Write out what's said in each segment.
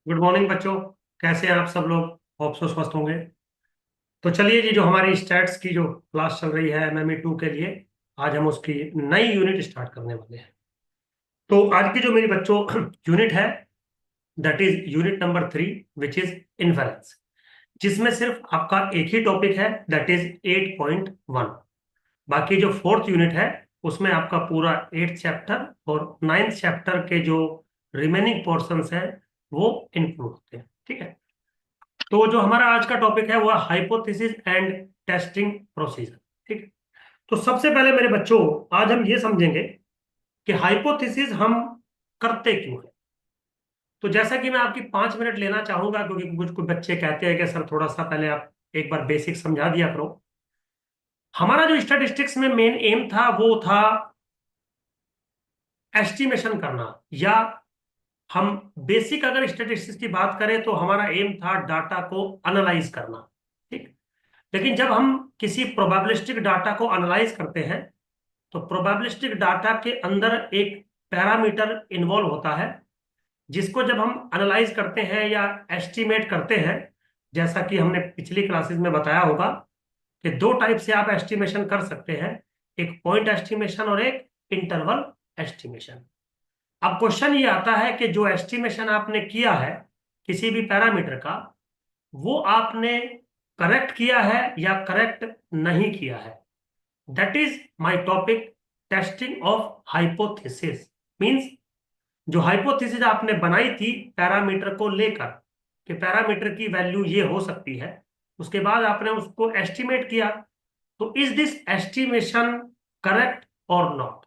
Good morning बच्चों। कैसे हैं आप सब लोग? होप सो स्वस्थ होंगे। तो चलिए जी, जो हमारी स्टैट्स की जो क्लास चल रही है एमएमई 2 के लिए, आज हम उसकी नई यूनिट स्टार्ट करने वाले हैं। तो आज की जो मेरी बच्चों यूनिट है, that is unit number 3, which is inference, जिसमें सिर्फ आपका एक ही टॉपिक है, दैट इज 8.1। बाकी जो फोर्थ यूनिट है उसमें आपका पूरा 8th चैप्टर और 9th चैप्टर के जो रिमेनिंग पोर्शंस हैं वो इंक्लूड होते हैं। ठीक है। तो जो हमारा आज का टॉपिक है वो है हाइपोथेसिस एंड टेस्टिंग प्रोसीजर। ठीक है। तो सबसे पहले मेरे बच्चों, आज हम ये समझेंगे कि हाइपोथेसिस हम करते क्यों हैं। तो जैसा कि मैं आपकी 5 मिनट लेना चाहूंगा, क्योंकि कुछ कुछ बच्चे कहते हैं कि सर थोड़ा सा पहले आप एक बार बेसिक समझा दिया करो। हमारा जो स्टैटिस्टिक्स में मेन एम था वो था एस्टिमेशन करना, या हम बेसिक अगर स्टैटिस्टिक्स की बात करें तो हमारा एम था डाटा को एनालाइज करना। ठीक। लेकिन जब हम किसी प्रोबेबिलिस्टिक डाटा को एनालाइज करते हैं तो प्रोबेबिलिस्टिक डाटा के अंदर एक पैरामीटर इन्वॉल्व होता है, जिसको जब हम एनालाइज करते हैं या एस्टिमेट करते हैं, जैसा कि हमने पिछली क्लासेस में बताया होगा कि दो टाइप से आप एस्टिमेशन कर सकते हैं, एक पॉइंट एस्टिमेशन और एक इंटरवल एस्टिमेशन। अब क्वेश्चन ये आता है कि जो एस्टिमेशन आपने किया है किसी भी पैरामीटर का, वो आपने करेक्ट किया है या करेक्ट नहीं किया है। That is my topic, testing of hypothesis. Means जो हाइपोथेसिस आपने बनाई थी पैरामीटर को लेकर कि पैरामीटर की वैल्यू ये हो सकती है, उसके बाद आपने उसको एस्टिमेट किया, तो इज दिस एस्टिमेशन करेक्ट और नॉट।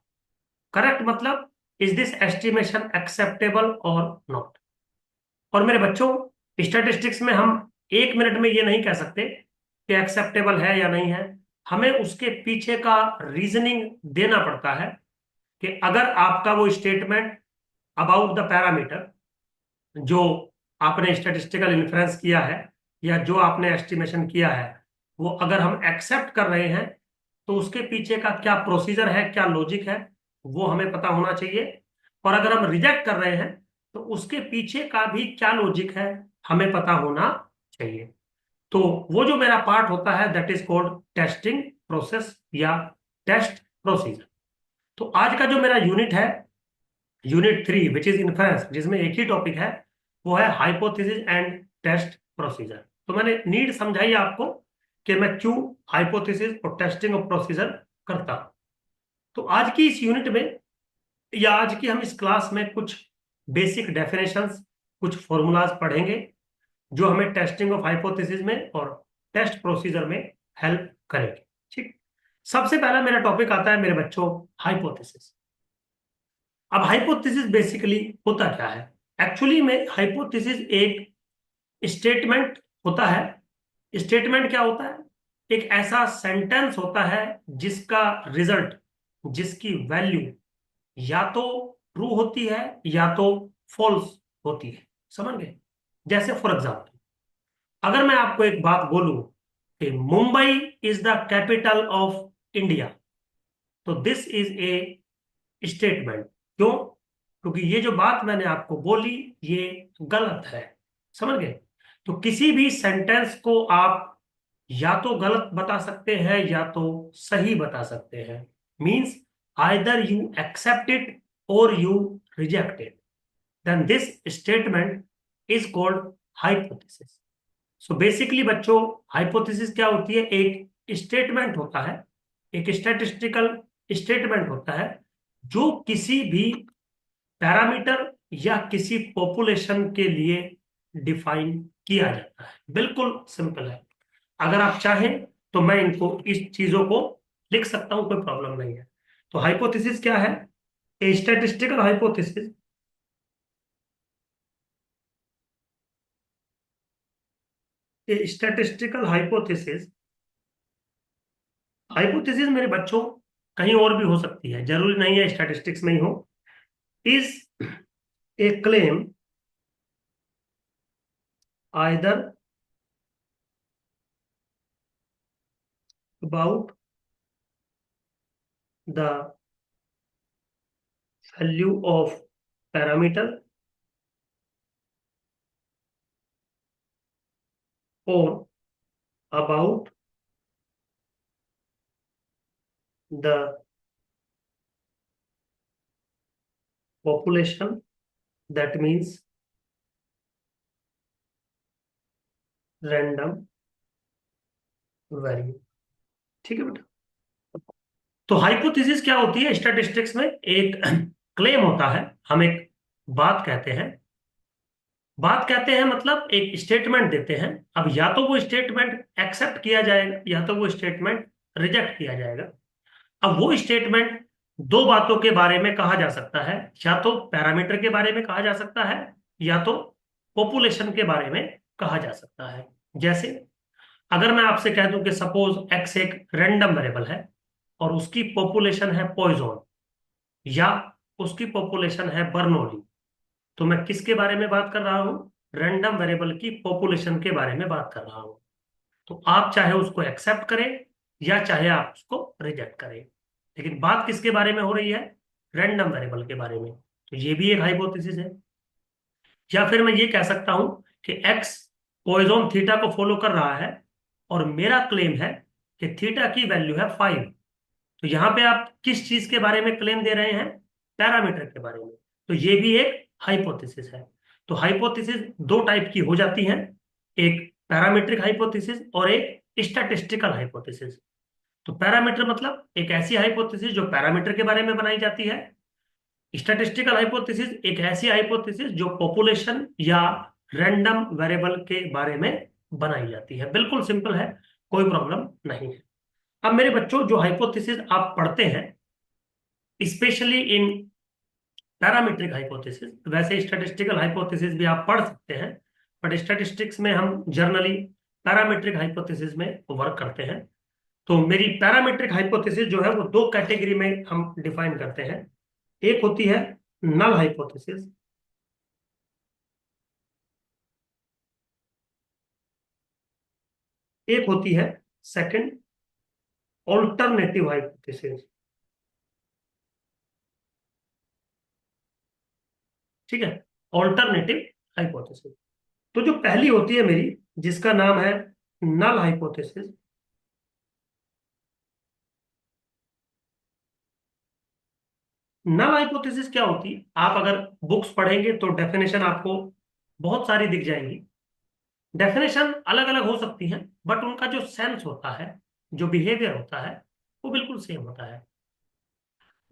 करेक्ट मतलब इज दिस एस्टिमेशन एक्सेप्टेबल और नॉट। और मेरे बच्चों, स्टैटिस्टिक्स में हम 1 मिनट में ये नहीं कह सकते कि एक्सेप्टेबल है या नहीं है। हमें उसके पीछे का रीजनिंग देना पड़ता है कि अगर आपका वो स्टेटमेंट अबाउट द पैरामीटर जो आपने स्टैटिस्टिकल इन्फ्रेंस किया है या जो आपने एस्टिमेशन किया है, वो अगर हम एक्सेप्ट कर रहे हैं तो उसके पीछे का क्या प्रोसीजर है, क्या लॉजिक है, वो हमें पता होना चाहिए। और अगर हम रिजेक्ट कर रहे हैं तो उसके पीछे का भी क्या लॉजिक है, हमें पता होना चाहिए। तो वो जो मेरा पार्ट होता है that is called testing process या टेस्ट प्रोसीजर। तो आज का जो मेरा यूनिट है, यूनिट 3 विच इज इन्फेरेंस, जिसमें एक ही टॉपिक है, वो है हाइपोथेसिस एंड टेस्ट प्रोसीजर। तो मैंने नीड समझाई आपको कि मैं क्यों हाइपोथेसिस और टेस्टिंग ऑफ प्रोसीजर करता हूं। तो आज की इस यूनिट में या आज की हम इस क्लास में कुछ बेसिक डेफिनेशंस, कुछ फॉर्मूलाज पढ़ेंगे जो हमें टेस्टिंग ऑफ हाइपोथेसिस में और टेस्ट प्रोसीजर में हेल्प करेंगे। ठीक। सबसे पहला मेरा टॉपिक आता है मेरे बच्चों, हाइपोथेसिस। अब हाइपोथेसिस बेसिकली होता क्या है? एक्चुअली में हाइपोथेसिस एक स्टेटमेंट होता है। स्टेटमेंट क्या होता है? एक ऐसा सेंटेंस होता है जिसका रिजल्ट, जिसकी वैल्यू या तो ट्रू होती है या तो फॉल्स होती है। समझ गए? जैसे फॉर एग्जाम्पल, अगर मैं आपको एक बात बोलूं कि Mumbai is the capital of India, तो दिस इज ए स्टेटमेंट। क्यों? क्योंकि ये जो बात मैंने आपको बोली ये गलत है। समझ गए? तो किसी भी सेंटेंस को आप या तो गलत बता सकते हैं या तो सही बता सकते हैं। Means either you accept it और you reject it, then this statement is called hypothesis. So basically बच्चों, हाइपोथेसिस क्या होती है? एक स्टेटमेंट होता है, एक स्टैटिस्टिकल स्टेटमेंट होता है जो किसी भी पैरामीटर या किसी पॉपुलेशन के लिए डिफाइन किया जाता है। बिल्कुल सिंपल है। अगर आप चाहें तो मैं इनको, इस चीजों को लिख सकता हूं, कोई प्रॉब्लम नहीं है। तो हाइपोथेसिस क्या है? ए स्टैटिस्टिकल हाइपोथेसिस, ए स्टैटिस्टिकल हाइपोथेसिस, हाइपोथेसिस मेरे बच्चों कहीं और भी हो सकती है, जरूरी नहीं है स्टैटिस्टिक्स में ही हो। Is a claim either about the value of parameter or about the population, that means random value. ठीक है बेटा। तो हाइपोथेसिस क्या होती है स्टैटिस्टिक्स में? एक क्लेम होता है, हम एक बात कहते हैं। बात कहते हैं मतलब एक स्टेटमेंट देते हैं। अब या तो वो स्टेटमेंट एक्सेप्ट किया जाएगा या तो वो स्टेटमेंट रिजेक्ट किया जाएगा। अब वो स्टेटमेंट दो बातों के बारे में कहा जा सकता है, या तो पैरामीटर के बारे में कहा जा सकता है या तो पॉपुलेशन के बारे में कहा जा सकता है। जैसे अगर मैं आपसे कह दूं कि सपोज एक्स एक रैंडम वेरिएबल है और उसकी पॉपुलेशन है पॉइजन या उसकी पॉपुलेशन है बर्नौली, तो मैं किसके बारे में बात कर रहा हूं? रैंडम वेरिएबल की पॉपुलेशन के बारे में बात कर रहा हूं। तो आप चाहे उसको एक्सेप्ट करें या चाहे आप उसको रिजेक्ट करें, लेकिन बात किसके बारे में हो रही है? रैंडम वेरिएबल के बारे में। तो ये भी एक हाइपोथेसिस है। या फिर मैं ये कह सकता हूं कि एक्स पॉइजन थीटा को फॉलो कर रहा है और मेरा क्लेम है कि थीटा की वैल्यू है 5। तो यहां पे आप किस चीज के बारे में क्लेम दे रहे हैं? पैरामीटर के बारे में। तो ये भी एक हाइपोथेसिस है। तो हाइपोथेसिस दो टाइप की हो जाती हैं, एक पैरामीट्रिक हाइपोथेसिस और एक स्टैटिस्टिकल हाइपोथेसिस। तो पैरामीटर मतलब एक ऐसी हाइपोथेसिस जो पैरामीटर के बारे में बनाई जाती है। स्टैटिस्टिकल हाइपोथेसिस एक ऐसी हाइपोथेसिस जो पॉपुलेशन या रैंडम वेरिएबल के बारे में बनाई जाती है। बिल्कुल सिंपल है, कोई प्रॉब्लम नहीं है। अब मेरे बच्चों, जो हाइपोथेसिस आप पढ़ते हैं स्पेशली इन पैरामीट्रिक हाइपोथेसिस, वैसे स्टैटिस्टिकल हाइपोथेसिस भी आप पढ़ सकते हैं, बट स्टैटिस्टिक्स में हम जनरली पैरामीट्रिक हाइपोथेसिस में वर्क करते हैं। तो मेरी पैरामीट्रिक हाइपोथेसिस जो है वो दो कैटेगरी में हम डिफाइन करते हैं। एक होती है नल हाइपोथेसिस, एक होती है सेकंड ऑल्टरनेटिव हाइपोथेसिस। ठीक है, ऑल्टरनेटिव हाइपोथेसिस। तो जो पहली होती है मेरी, जिसका नाम है नल हाइपोथेसिस। नल हाइपोथेसिस क्या होती है? आप अगर बुक्स पढ़ेंगे तो डेफिनेशन आपको बहुत सारी दिख जाएंगी। डेफिनेशन अलग अलग हो सकती हैं, बट उनका जो सेंस होता है, जो बिहेवियर होता है, वो बिल्कुल सेम होता है।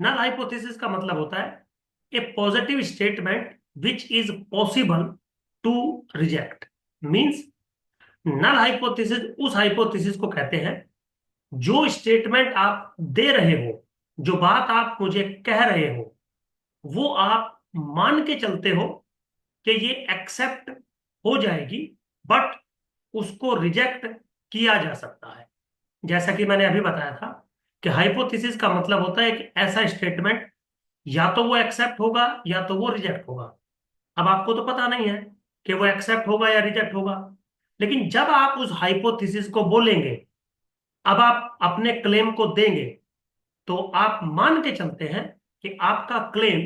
नल हाइपोथेसिस का मतलब होता है a positive statement which is possible to reject. Means null hypothesis उस हाइपोथेसिस को कहते हैं जो स्टेटमेंट आप दे रहे हो, जो बात आप मुझे कह रहे हो, वो आप मान के चलते हो कि ये एक्सेप्ट हो जाएगी, बट उसको रिजेक्ट किया जा सकता है। जैसा कि मैंने अभी बताया था कि हाइपोथेसिस का मतलब होता है कि ऐसा स्टेटमेंट या तो वो एक्सेप्ट होगा या तो वो रिजेक्ट होगा। अब आपको तो पता नहीं है कि वो एक्सेप्ट होगा या रिजेक्ट होगा, लेकिन जब आप उस हाइपोथेसिस को बोलेंगे, अब आप अपने क्लेम को देंगे, तो आप मान के चलते हैं कि आपका क्लेम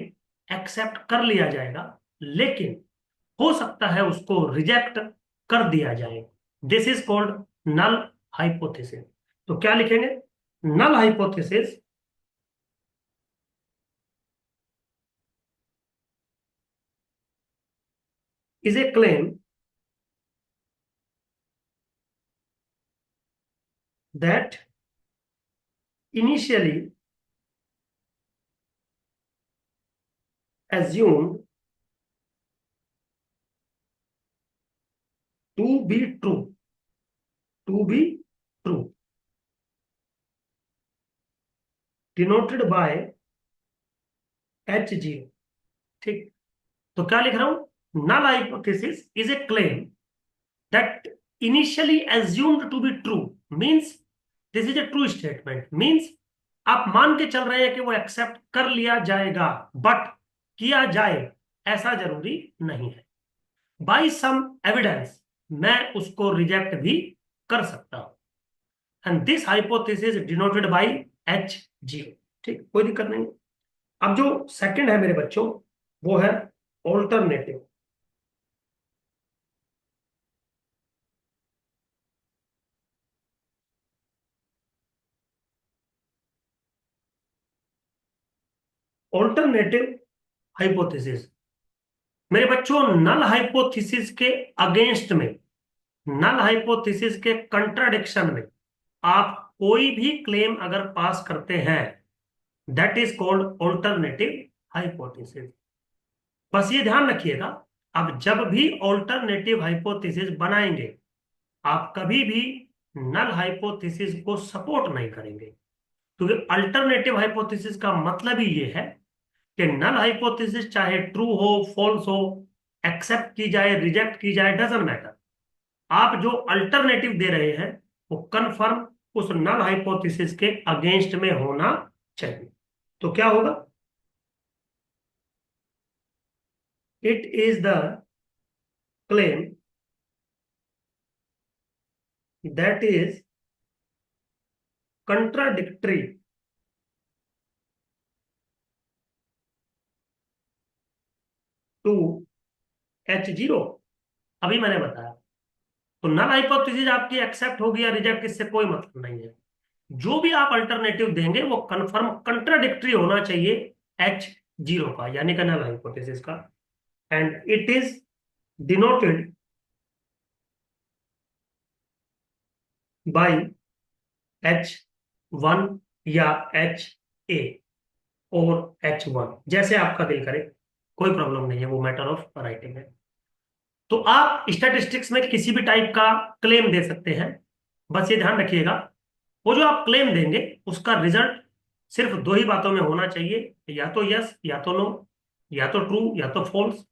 एक्सेप्ट कर लिया जाएगा, लेकिन हो सकता है उसको रिजेक्ट कर दिया जाए। This is called null hypothesis. तो क्या लिखेंगे? Null hypothesis is a claim that initially assumed to be true, to be true, denoted by H0। ठीक, तो क्या लिख रहा हूं? Null hypothesis is a claim that initially assumed to be true, means this is a true statement. Means आप मान के चल रहे हैं कि वो एक्सेप्ट कर लिया जाएगा, बट किया जाए ऐसा जरूरी नहीं है। बाई सम एविडेंस मैं उसको रिजेक्ट भी कर सकता हूं। And this hypothesis denoted by H0। ठीक, कोई दिक्कत नहीं। अब जो सेकंड है मेरे बच्चों, वो है ऑल्टरनेटिव। Alternative hypothesis. मेरे बच्चों, नल हाइपोथेसिस के अगेंस्ट में, नल हाइपोथेसिस के कंट्राडिक्शन में आप कोई भी क्लेम अगर पास करते हैं, that is called alternative hypothesis. बस ये ध्यान रखिएगा, अब जब भी ऑल्टरनेटिव हाइपोथेसिस बनाएंगे, आप कभी भी नल हाइपोथेसिस को सपोर्ट नहीं करेंगे, क्योंकि अल्टरनेटिव हाइपोथेसिस का मतलब ही ये है कि नल हाइपोथेसिस चाहे ट्रू हो, फॉल्स हो, एक्सेप्ट की जाए, रिजेक्ट की जाए, डजंट मैटर, आप जो अल्टरनेटिव दे रहे हैं वो कंफर्म उस नल हाइपोथेसिस के अगेंस्ट में होना चाहिए। तो क्या होगा? It is the claim that is contradictory to H0। अभी मैंने बताया, तो नल हाइपोथेसिस आपकी एक्सेप्ट होगी या रिजेक्ट, इससे कोई मतलब नहीं है। जो भी आप अल्टरनेटिव देंगे वो कंफर्म कंट्राडिक्टरी होना चाहिए H0 का, यानी कि नल हाइपोथेसिस का। And it is denoted bye H1 या HA और H1, जैसे आपका दिल करे, कोई प्रॉब्लम नहीं है, वो मैटर ऑफ राइटिंग है। तो आप स्टैटिस्टिक्स में किसी भी टाइप का क्लेम दे सकते हैं। बस ये ध्यान रखिएगा, वो जो आप क्लेम देंगे उसका रिजल्ट सिर्फ दो ही बातों में होना चाहिए, या तो यस या तो नो, या तो ट्रू या तो फॉल्स।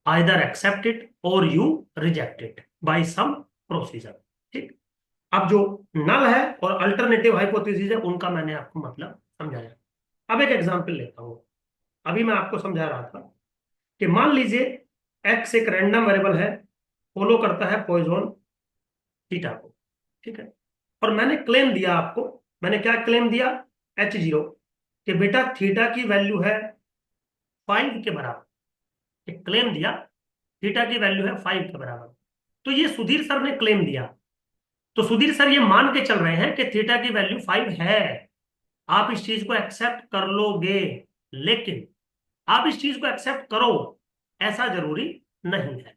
आइदर एक्सेप्ट इट और you reject it by some procedure. ठीक। अब जो नल है और अल्टरनेटिव हाइपोथेसिस है, उनका मैंने आपको मतलब समझाया। अब एक एग्जांपल लेता हूं। अभी मैं आपको समझा रहा था कि मान लीजिए एक्स एक रैंडम वेरिएबल है, फॉलो करता है पॉइजन थीटा को। ठीक है। और मैंने क्लेम दिया आपको, मैंने क्या क्लेम दिया? H0, कि बेटा थीटा की वैल्यू है 5 के बराबर। एक क्लेम दिया, थीटा की वैल्यू है 5 के बराबर। तो ये सुधीर सर ने क्लेम दिया, तो सुधीर सर ये मान के चल रहे हैं कि थीटा की वैल्यू 5 है। आप इस चीज को एक्सेप्ट कर लोगे, लेकिन आप इस चीज को एक्सेप्ट करो ऐसा जरूरी नहीं है,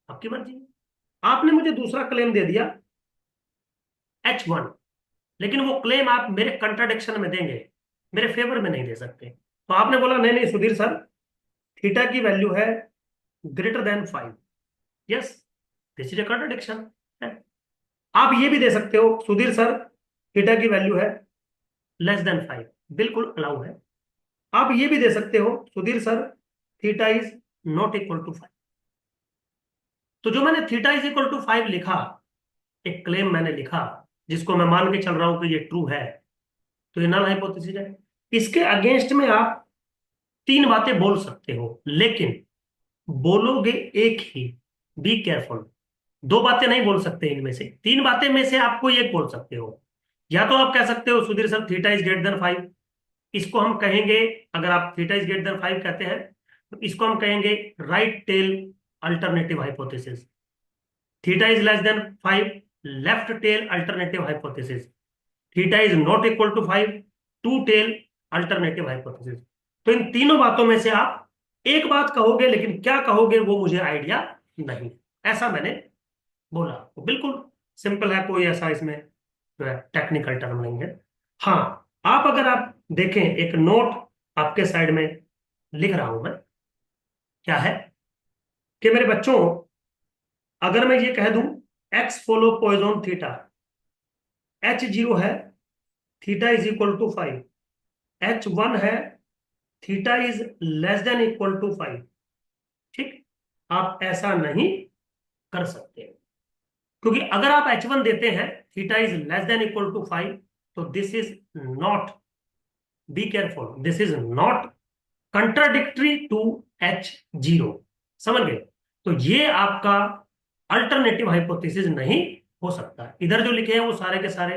आपकी मर्जी। आपने मुझे दूसरा क्लेम दे दिया H1, लेकिन वो क्लेम आप मेरे कंट्राडिक्शन में देंगे, मेरे फेवर में नहीं दे सकते। तो आपने बोला नहीं नहीं सुधीर सर, थीटा की वैल्यू है greater than 5। Yes, this is a contradiction. आप ये भी दे सकते हो सुधीर सर, थीटा की वैल्यू है लेस देन 5, बिल्कुल अलाउ है। आप ये भी दे सकते हो Sudhir sir, theta is not equal to 5। तो जो मैंने थीटा इज इक्वल टू 5 लिखा, एक क्लेम मैंने लिखा जिसको मैं मान के चल रहा हूं कि ये ट्रू है, तो ये नल हाइपोथेसिस है। इसके अगेंस्ट में आप तीन बातें बोल सकते हो, लेकिन बोलोगे एक ही। बी केयरफुल, दो बातें नहीं बोल सकते, इनमें से तीन बातें में से आपको एक बोल सकते हो। या तो आप कह सकते हो Sudhir sir theta is greater than 5, इसको हम कहेंगे, अगर आप थीटा इज ग्रेटर देन 5 कहते हैं तो इसको हम कहेंगे right tail alternative hypothesis. Theta is less than 5, left tail alternative hypothesis. Theta is not equal to 5, two tail alternative hypothesis. तो इन तीनों बातों में से आप एक बात कहोगे, लेकिन क्या कहोगे वो मुझे आइडिया नहीं, ऐसा मैंने बोला। तो बिल्कुल सिंपल है, कोई ऐसा इसमें जो है टेक्निकल टर्म नहीं है। हाँ, आप अगर आप देखें, एक नोट आपके साइड में लिख रहा हूं मैं, क्या है कि मेरे बच्चों, अगर मैं ये कह दूं x follow poison theta, H0 है, theta is equal to 5, H1 है, theta is less than equal to 5। ठीक, आप ऐसा नहीं कर सकते, क्योंकि अगर आप H1 देते हैं theta is less than equal to 5, तो this is not, be careful, this is not contradictory to H0। समझ गए? तो ये आपका अल्टरनेटिव हाइपोथेसिस नहीं हो सकता। इधर जो लिखे हैं वो सारे के सारे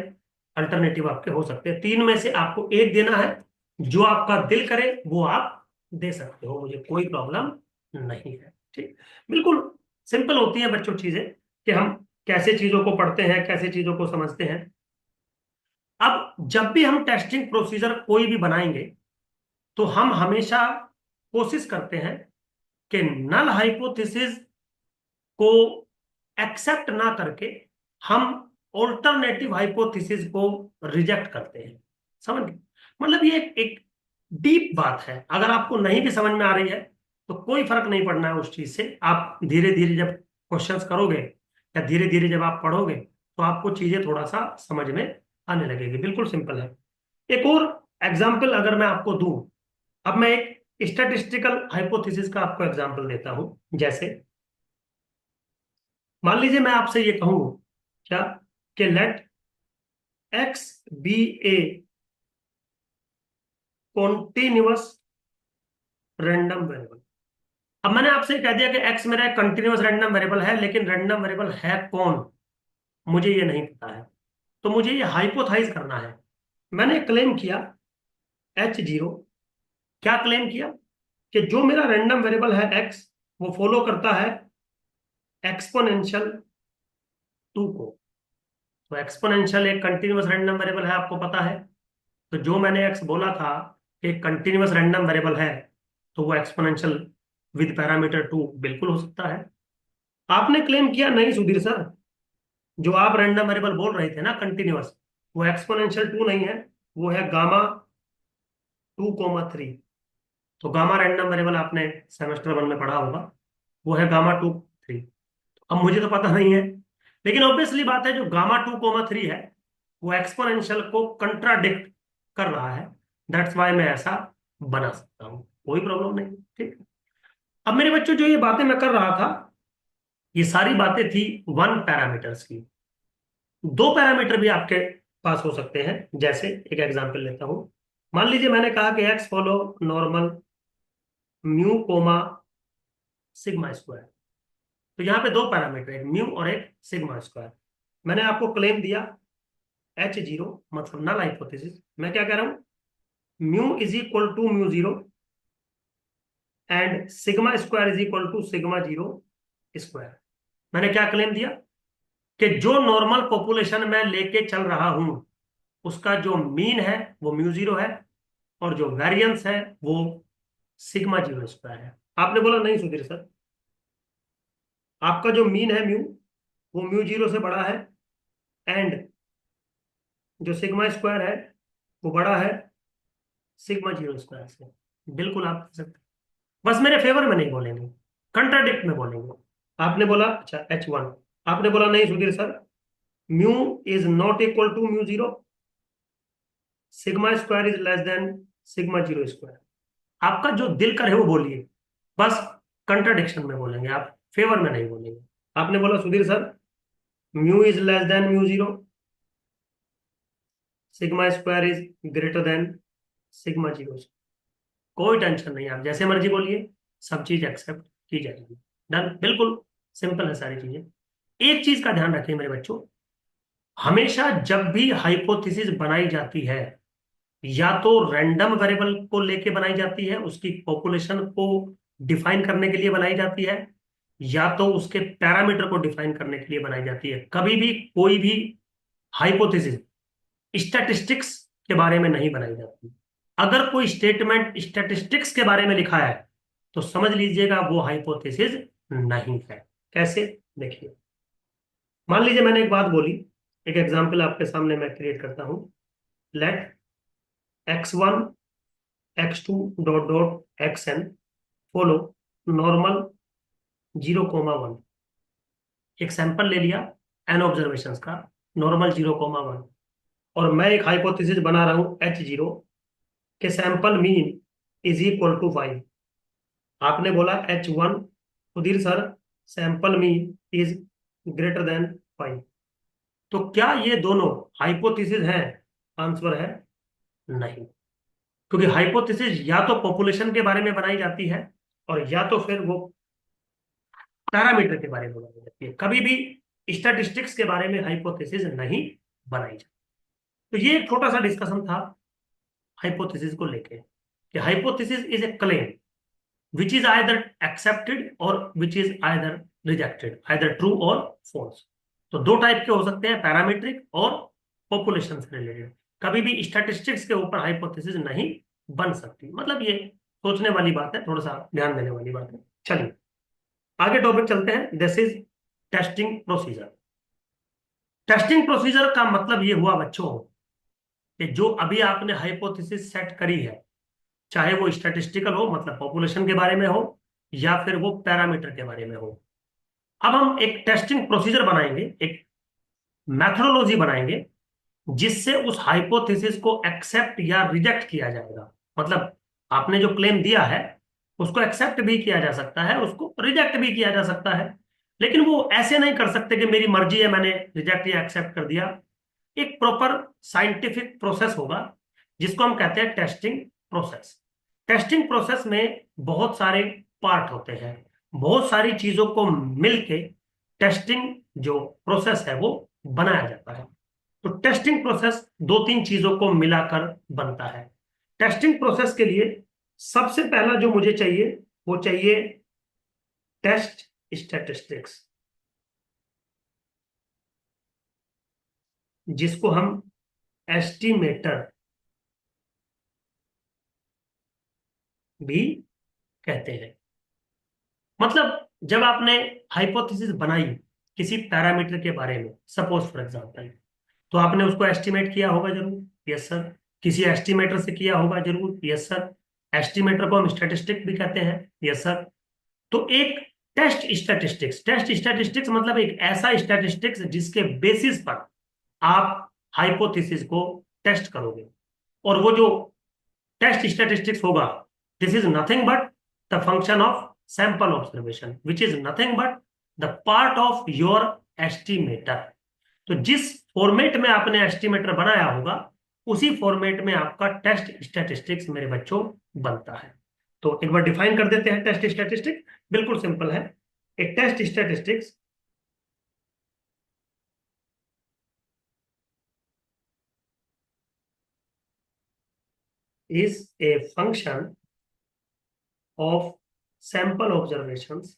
अल्टरनेटिव आपके हो सकते हैं, तीन में से आपको एक देना है, जो आपका दिल करे वो आप दे सकते हो, मुझे कोई प्रॉब्लम नहीं है। ठीक, बिल्कुल सिंपल होती है बच्चों चीजें, कि हम कैसे चीजों को पढ़ते हैं, कैसे चीजों को समझते हैं। अब जब भी हम टेस्टिंग प्रोसीजर कोई भी बनाएंगे, तो हम हमेशा कोशिश करते हैं कि नल हाइपोथेसिस को एक्सेप्ट ना करके हम ऑल्टरनेटिव हाइपोथेसिस को रिजेक्ट करते हैं। समझ गए? मतलब ये एक डीप बात है। अगर आपको नहीं भी समझ में आ रही है तो कोई फर्क नहीं पड़ना है उस चीज से। आप धीरे धीरे जब क्वेश्चंस करोगे या धीरे धीरे जब आप पढ़ोगे तो आपको चीजें थोड़ा सा समझ में आने लगेगी। बिल्कुल सिंपल है। एक और एग्जाम्पल अगर मैं आपको दूं, अब मैं एक स्टैटिस्टिकल हाइपोथेसिस का आपको एग्जाम्पल देता हूं। जैसे मान लीजिए मैं आपसे ये कहूं क्या कि late x be A continuous random variable. अब मैंने आपसे कह दिया कि एक्स मेरा एक कंटिन्यूअस रैंडम वेरिएबल है, लेकिन रैंडम वेरिएबल है कौन मुझे ये नहीं पता है। तो मुझे ये हाइपोथाइज करना है। मैंने क्लेम किया H0। क्या क्लेम किया कि जो मेरा रैंडम वेरिएबल है एक्स, वो फॉलो करता है एक्सपोनेंशियल 2 को। तो एक्सपोनेंशियल एक कंटिन्यूअस रैंडम वेरिएबल है, आपको पता है। तो जो मैंने एक्स बोला था कि कंटिन्यूअस रैंडम वेरिएबल है, तो वो एक्सपोनेंशियल विद पैरामीटर 2 बिल्कुल हो सकता है। आपने क्लेम किया नहीं सुधीर सर, जो आप रैंडम वेरिएबल बोल रहे थे ना कंटिन्यूअस, वो एक्सपोनेंशियल 2 नहीं है, वो है गामा 2,3। तो गामा रैंडम वेरिएबल आपने सेमेस्टर 1 में पढ़ा होगा, वो है गामा 2,3। अब मुझे तो पता नहीं है, लेकिन ऑब्वियसली बात है जो गामा 2,3 है वो एक्सपोनेंशियल को कंट्राडिक्ट कर रहा है। दैट्स वाई मैं ऐसा बना सकता हूं, कोई प्रॉब्लम नहीं। ठीक। अब मेरे बच्चों जो ये बातें मैं कर रहा था, ये सारी बातें थी 1 पैरामीटर्स की। 2 पैरामीटर भी आपके पास हो सकते हैं। जैसे एक एग्जांपल लेता हूं। मान लीजिए मैंने कहा कि x follow normal mu comma sigma square. तो यहाँ पे 2 पैरामीटर, एक म्यू और एक सिग्मा स्क्वायर। मैंने आपको क्लेम दिया H0, मतलब नल हाइपोथेसिस। मैं क्या कह रहा हूं, mu is equal to mu zero and sigma square is equal to sigma zero square. मैंने क्या क्लेम दिया कि जो नॉर्मल पॉपुलेशन में लेके चल रहा हूं उसका जो मीन है वो म्यू जीरो है, और जो वेरिएंस है वो सिग्मा जीरो स्क्वायर है। आपने बोला नहीं सुधीर सर, आपका जो मीन है म्यू, वो म्यू जीरो से बड़ा है, एंड जो सिग्मा स्क्वायर है वो बड़ा है सिग्मा जीरो स्क्वायर से। बिल्कुल आप कह सकते हैं, बस मेरे फेवर में नहीं बोलेंगे, कंट्राडिक्ट में बोलेंगे। आपने बोला अच्छा H1, आपने बोला नहीं Sudhir sir, mu is not equal to mu zero, sigma square is less than sigma zero square. आपका जो दिल करे वो बोलिए, बस कंट्राडिक्शन में बोलेंगे, आप फेवर में नहीं बोलेंगे। आपने बोला Sudhir sir, mu is less then mu zero, sigma square is greater then sigma zero. कोई टेंशन नहीं, आप जैसे मर्जी बोलिए, सब चीज एक्सेप्ट की जाएगी। डन, बिल्कुल सिंपल है सारी चीजें। एक चीज का ध्यान रखें मेरे बच्चों, हमेशा जब भी हाइपोथेसिस बनाई जाती है, या तो रैंडम वेरिएबल को लेके बनाई जाती है, उसकी पॉपुलेशन को डिफाइन करने के लिए बनाई जाती है, या तो उसके पैरामीटर को डिफाइन करने के लिए बनाई जाती है। कभी भी कोई भी हाइपोथेसिस स्टैटिस्टिक्स के बारे में नहीं बनाई जाती। अगर कोई स्टेटमेंट स्टैटिस्टिक्स के बारे में लिखा है तो समझ लीजिएगा वो हाइपोथेसिस नहीं है। कैसे? देखिए, मान लीजिए मैंने एक बात बोली, एक एग्जांपल आपके सामने मैं क्रिएट करता हूं। Let x1 x2 dot dot xn follow normal 0,1। एक सैंपल ले लिया n ऑब्जर्वेशंस का, नॉर्मल 0,1, और मैं एक हाइपोथेसिस बना रहा हूं H0 के sample mean is equal to 5। आपने बोला H1, Sudhir sir sample mean is greater than 5। तो क्या ये दोनों हाइपोथेसिस हैं? आंसर है नहीं, क्योंकि हाइपोथेसिस या तो पॉपुलेशन के बारे में बनाई जाती है, और या तो फिर वो पैरामीटर के बारे में बनाई जाती है। कभी भी स्टैटिस्टिक्स के बारे में हाइपोथेसिस नहीं बनाई जाती। तो ये एक छोटा सा डिस्कशन था हाइपोथेसिस को लेके, कि hypothesis is a claim which is either accepted or which is either rejected, either true or false। तो 2 टाइप के हो सकते हैं, पैरामीट्रिक और पॉपुलेशन से रिलेटेड। कभी भी स्टैटिस्टिक्स के ऊपर हाइपोथेसिस नहीं बन सकती है। मतलब ये सोचने वाली बात है, थोड़ा सा ध्यान देने वाली बात है। चलिए आगे टॉपिक चलते हैं। This is testing procedure. Testing procedure का मतलब ये हुआ बच्चों कि जो अभी आपने हाइपोथेसिस सेट करी है, चाहे वो स्टैटिस्टिकल हो मतलब पॉपुलेशन के बारे में हो, या फिर वो पैरामीटर के बारे में हो, अब हम एक टेस्टिंग प्रोसीजर बनाएंगे, एक मैथडोलॉजी बनाएंगे, जिससे उस हाइपोथेसिस को एक्सेप्ट या रिजेक्ट किया जाएगा। मतलब आपने जो क्लेम दिया है उसको एक्सेप्ट भी किया जा सकता है, उसको रिजेक्ट भी किया जा सकता है, लेकिन वो ऐसे नहीं कर सकते कि मेरी मर्जी है मैंने रिजेक्ट या एक्सेप्ट कर दिया। एक प्रॉपर साइंटिफिक प्रोसेस होगा जिसको हम कहते हैं टेस्टिंग प्रोसेस। टेस्टिंग प्रोसेस में बहुत सारे पार्ट होते हैं, बहुत सारी चीजों को मिलके टेस्टिंग जो प्रोसेस है वो बनाया जाता है। तो टेस्टिंग प्रोसेस दो तीन चीजों को मिलाकर बनता है। टेस्टिंग प्रोसेस के लिए सबसे पहला जो मुझे चाहिए वो चाहिए टेस्ट स्टैटिस्टिक्स, जिसको हम एस्टिमेटर भी कहते हैं। मतलब जब आपने हाइपोथेसिस बनाई किसी पैरामीटर के बारे में, सपोज फॉर एग्जांपल, तो आपने उसको एस्टिमेट किया होगा जरूर, यस सर। किसी एस्टिमेटर से किया होगा जरूर, यस सर। एस्टिमेटर को हम स्टैटिस्टिक भी कहते हैं, यस सर। तो एक टेस्ट स्टैटिस्टिक्स मतलब एक ऐसा स्टैटिस्टिक्स जिसके बेसिस पर आप हाइपोथेसिस को टेस्ट करोगे। और वो जो टेस्ट स्टैटिस्टिक्स होगा, this is nothing but the function of sample observation which is nothing but the part of your estimator. तो जिस फॉर्मेट में आपने एस्टिमेटर बनाया होगा उसी फॉर्मेट में आपका टेस्ट स्टैटिस्टिक्स मेरे बच्चों बनता है। तो एक बार डिफाइन कर देते हैं टेस्ट स्टैटिस्टिक्स। बिल्कुल सिंपल है। A test statistics is a function of sample observations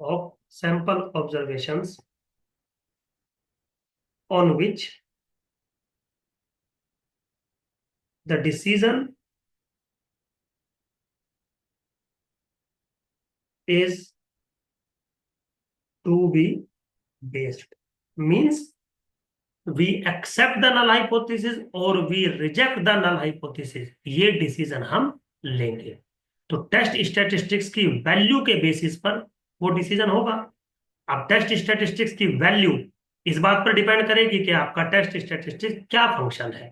of sample observations on which the decision is to be based. Means we accept the null hypothesis or we reject the null hypothesis, ये decision हम लेंगे। तो test statistics की value के basis पर वो decision होगा। अब टेस्ट स्टैटिस्टिक्स की वैल्यू इस बात पर डिपेंड करेगी कि आपका टेस्ट स्टैटिस्टिक्स क्या फंक्शन है।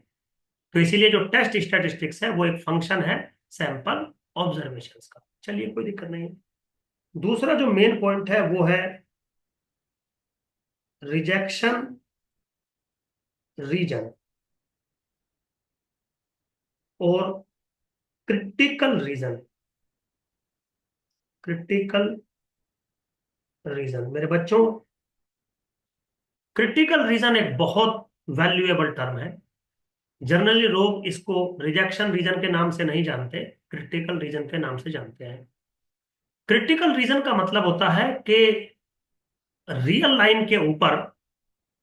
तो इसीलिए जो टेस्ट स्टैटिस्टिक्स है वो एक फंक्शन है सैंपल ऑब्जर्वेशंस का। चलिए कोई दिक्कत नहीं है। दूसरा जो मेन पॉइंट है वो है रिजेक्शन रीजन और क्रिटिकल रीजन। क्रिटिकल रीजन मेरे बच्चों, क्रिटिकल रीजन एक बहुत वैल्यूएबल टर्म है। जनरली लोग इसको रिजेक्शन रीजन के नाम से नहीं जानते, क्रिटिकल रीजन के नाम से जानते हैं। क्रिटिकल रीजन का मतलब होता है कि रियल लाइन के ऊपर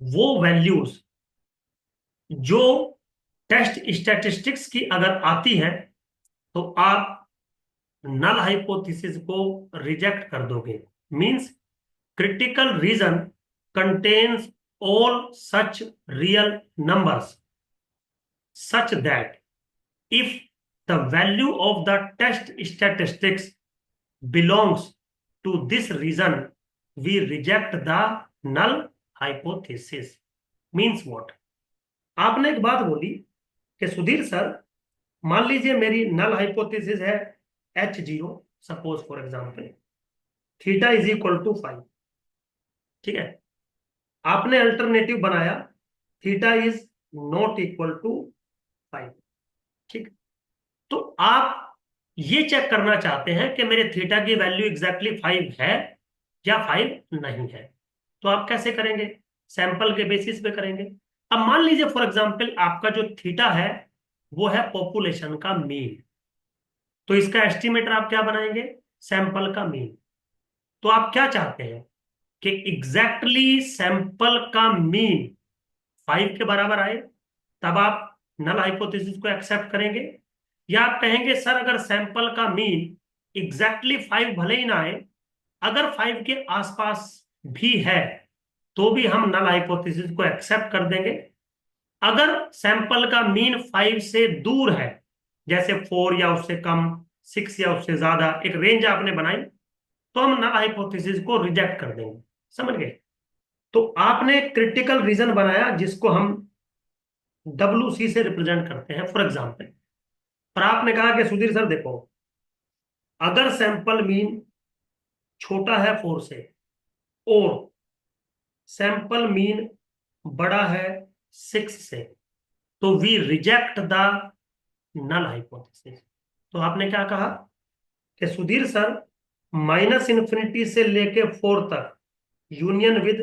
वो वैल्यूज जो टेस्ट स्टैटिस्टिक्स की अगर आती है तो आप नल हाइपोथेसिस को रिजेक्ट कर दोगे। Means critical reason contains all such real numbers such that if the value of the test statistics belongs to this region, we reject the null hypothesis. Means what? आपने एक बात बोली कि Sudhir sir, मान लीजिए मेरी नल हाइपोथेसिस है H0, suppose for example theta is equal to 5। ठीक है, आपने अल्टरनेटिव बनाया theta is not equal to 5। ठीक, तो आप ये चेक करना चाहते हैं कि मेरे थीटा की वैल्यू एग्जैक्टली 5 है या 5 नहीं है। तो आप कैसे करेंगे? सैंपल के बेसिस पे करेंगे। अब मान लीजिए फॉर एग्जांपल आपका जो थीटा है वो है पॉपुलेशन का मीन, तो इसका एस्टिमेटर आप क्या बनाएंगे? सैंपल का मीन। तो आप क्या चाहते हैं? कि एग्जैक्टली सैंपल का मीन 5 के बराबर आए, तब आप नल हाइपोथेसिस को एक्सेप्ट करेंगे। या आप कहेंगे सर अगर सैंपल का मीन एग्जैक्टली 5 भले ही ना आए, अगर 5 के आसपास भी है तो भी हम नल हाइपोथेसिस को एक्सेप्ट कर देंगे। अगर सैंपल का मीन 5 से दूर है, जैसे 4 या उससे कम, 6 या उससे ज्यादा, एक रेंज आपने बनाई, तो हम नल हाइपोथेसिस को रिजेक्ट कर देंगे। समझ गए? तो आपने क्रिटिकल रीजन बनाया जिसको हम WC से रिप्रेजेंट करते हैं फॉर एग्जाम्पल। पर आपने कहा कि सुधीर सर देखो, अगर सैंपल मीन छोटा है 4 से और सैंपल मीन बड़ा है 6 से, तो we reject the null hypothesis. तो आपने क्या कहा कि सुधीर सर -∞ से लेके 4 तक यूनियन विद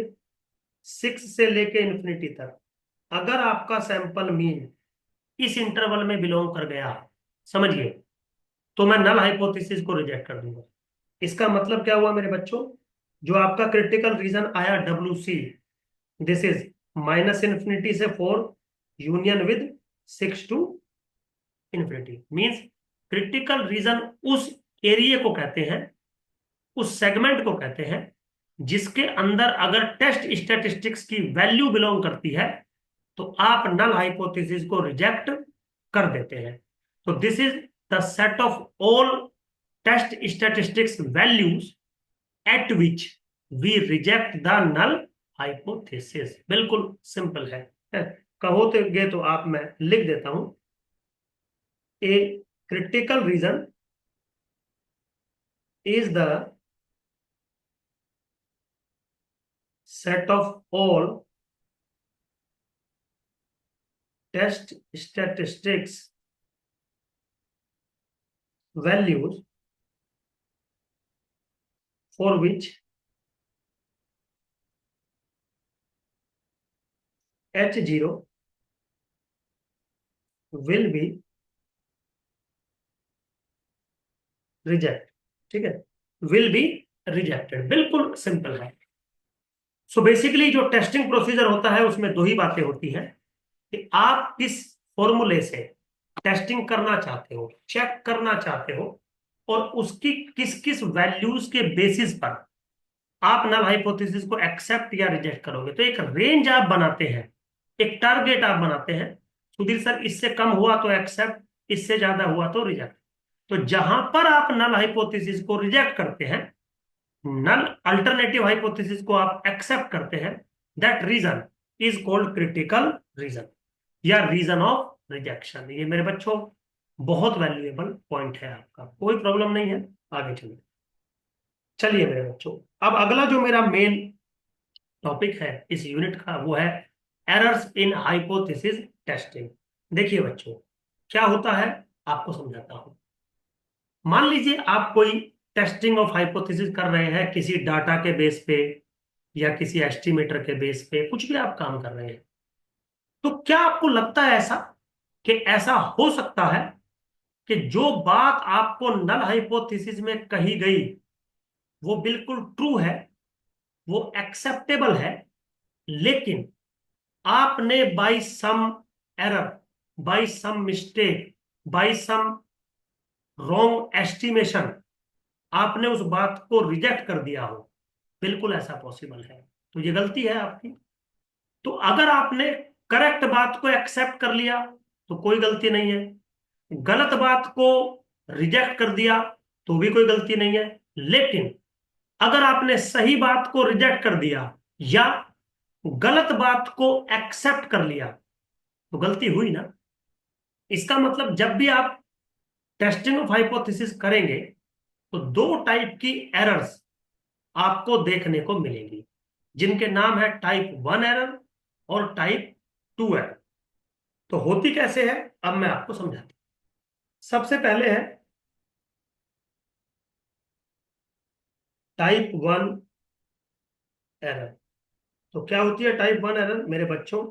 6 से लेके इन्फिनिटी तक, अगर आपका सैंपल मीन इस इंटरवल में बिलोंग कर गया, समझिए, तो मैं नल हाइपोथेसिस को रिजेक्ट कर दूंगा। इसका मतलब क्या हुआ मेरे बच्चों? जो आपका क्रिटिकल रीजन आया WC, दिस इज -∞ से 4 union with 6 to infinity, means critical region उस एरिया को कहते हैं, उस सेगमेंट को कहते हैं जिसके अंदर अगर टेस्ट स्टैटिस्टिक्स की वैल्यू बिलोंग करती है तो आप नल हाइपोथेसिस को रिजेक्ट कर देते हैं। तो this is the set of all test statistics values at which we reject the null hypothesis. बिल्कुल सिंपल है। कहो तो गे तो आप, मैं लिख देता हूं, a critical reason is the set of all test statistics values for which H0 will be rejected। ठीक है, will be rejected, बिल्कुल सिंपल है। सो बेसिकली जो टेस्टिंग प्रोसीजर होता है उसमें दो ही बातें होती हैं कि आप किस फॉर्मूले से टेस्टिंग करना चाहते हो, चेक करना चाहते हो, और उसकी किस किस वैल्यूज के बेसिस पर आप नल हाइपोथेसिस को एक्सेप्ट या रिजेक्ट करोगे। तो एक रेंज आप बनाते हैं, एक टारगेट आप बनाते हैं, सुधीर सर इससे कम हुआ तो एक्सेप्ट, इससे ज्यादा हुआ तो रिजेक्ट। तो जहां पर आप नल हाइपोथेसिस को रिजेक्ट करते हैं, नल अल्टरनेटिव हाइपोथेसिस को आप एक्सेप्ट करते हैं, that region is called critical region या रीजन ऑफ रिजेक्शन। ये मेरे बच्चों बहुत वैल्यूएबल पॉइंट है आपका, कोई प्रॉब्लम नहीं है। आगे चलिए। चलिए मेरे बच्चों, अब अगला जो मेरा मेन टॉपिक है इस यूनिट का वो है एरर्स इन हाइपोथेसिस टेस्टिंग। देखिए बच्चों, क्या होता है आपको समझाता हूं। मान लीजिए आप कोई टेस्टिंग ऑफ हाइपोथेसिस कर रहे हैं किसी डाटा के बेस पे या किसी एस्टिमेटर के बेस पे, कुछ भी आप काम कर रहे हैं। तो क्या आपको लगता है ऐसा कि ऐसा हो सकता है कि जो बात आपको नल हाइपोथेसिस में कही गई वो बिल्कुल ट्रू है, वो एक्सेप्टेबल है, लेकिन आपने by some error, by some mistake, by some wrong estimation आपने उस बात को रिजेक्ट कर दिया हो? बिल्कुल ऐसा पॉसिबल है। तो ये गलती है आपकी। तो अगर आपने करेक्ट बात को एक्सेप्ट कर लिया तो कोई गलती नहीं है, गलत बात को रिजेक्ट कर दिया तो भी कोई गलती नहीं है, लेकिन अगर आपने सही बात को रिजेक्ट कर दिया या गलत बात को एक्सेप्ट कर लिया तो गलती हुई ना। इसका मतलब जब भी आप टेस्टिंग ऑफ हाइपोथेसिस करेंगे तो दो टाइप की एरर्स आपको देखने को मिलेंगी, जिनके नाम है टाइप 1 एरर और टाइप 2 एरर। तो होती कैसे है अब मैं आपको समझाता हूं। सबसे पहले है टाइप 1 एरर। तो क्या होती है टाइप 1 एरर मेरे बच्चों?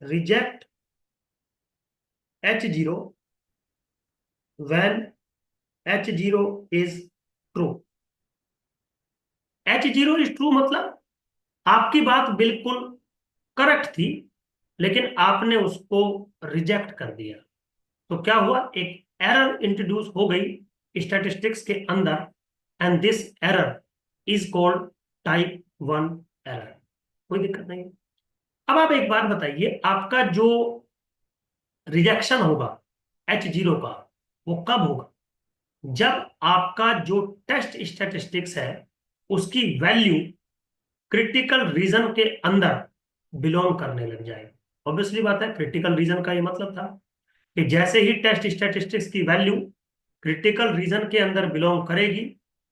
Reject H0 when H0 is true। H0 is true मतलब आपकी बात बिल्कुल करेक्ट थी, लेकिन आपने उसको रिजेक्ट कर दिया। तो क्या हुआ, एक एरर इंट्रोड्यूस हो गई स्टैटिस्टिक्स के अंदर, and this error is called type 1 error. कोई दिक्कत नहीं है। अब आप एक बात बताइए, आपका जो रिजेक्शन होगा H0 का, वो कब होगा? जब आपका जो टेस्ट स्टैटिस्टिक्स है उसकी वैल्यू क्रिटिकल रीजन के अंदर बिलोंग करने लग जाए। ऑब्वियसली बात है, क्रिटिकल रीजन का ये मतलब था कि जैसे ही टेस्ट स्टैटिस्टिक्स की वैल्यू क्रिटिकल रीजन के अंदर बिलोंग करेगी,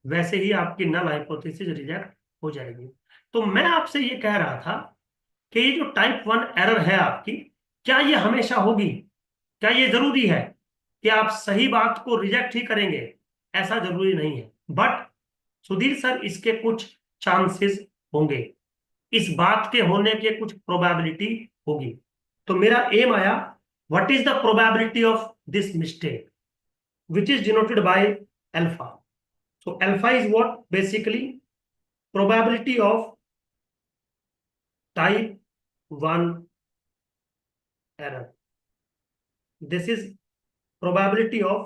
वैसे ही आपकी नल हाइपोथेसिस रिजेक्ट हो जाएगी। तो मैं आपसे ये कह रहा था कि ये जो टाइप 1 एरर है आपकी, क्या ये हमेशा होगी? क्या ये जरूरी है कि आप सही बात को रिजेक्ट ही करेंगे? ऐसा जरूरी नहीं है, बट सुधीर सर इसके कुछ चांसेस होंगे, इस बात के होने के कुछ प्रोबेबिलिटी होगी। तो मेरा एम आया, what is the probability of this mistake, which is denoted by alpha. So alpha is what? Basically probability of type 1 error. This is probability of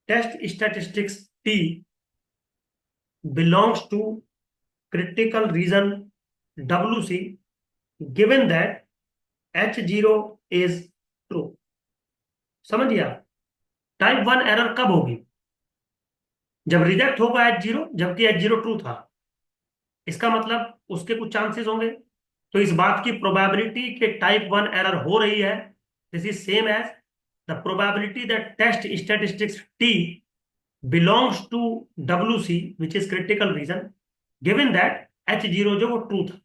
test statistics T belongs to critical region WC given that H0 is true. समझिए आप, type 1 error कब होगी? जब reject होगा H0 जबकि H0 true था। इसका मतलब उसके कुछ चांसेस होंगे। तो इस बात की प्रोबेबिलिटी कि टाइप 1 एरर हो रही है, this is same as the probability that test statistics T belongs to WC which is critical region given that H0 जो वो ट्रू था।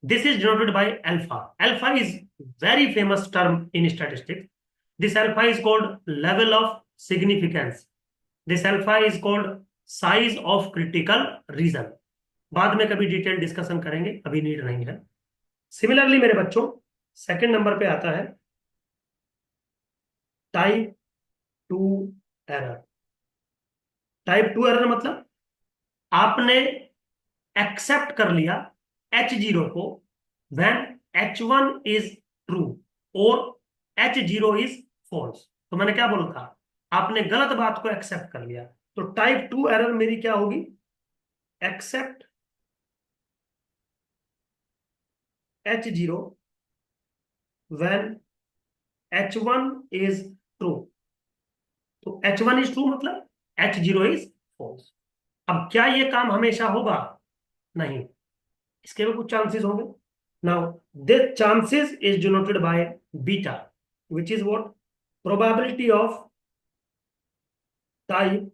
This is denoted by alpha. Alpha is very famous term in statistics. This alpha is called level of significance. This alpha is called size of critical region. बाद में कभी detail discussion करेंगे, अभी need नहीं है। Similarly मेरे बच्चों, second number पे आता है टाइप 2 एरर। टाइप 2 एरर मतलब आपने एक्सेप्ट कर लिया H0 को व्हेन H1 इज ट्रू और H0 इज फॉल्स। तो मैंने क्या बोला था, आपने गलत बात को एक्सेप्ट कर लिया। तो टाइप 2 एरर मेरी क्या होगी, accept H0 when H1 is true. तो H1 इज ट्रू मतलब H0 इज फॉल्स। अब क्या ये काम हमेशा होगा? नहीं, इसके भी कुछ चांसेस होंगे। Now this chances is denoted by beta which is what, probability of type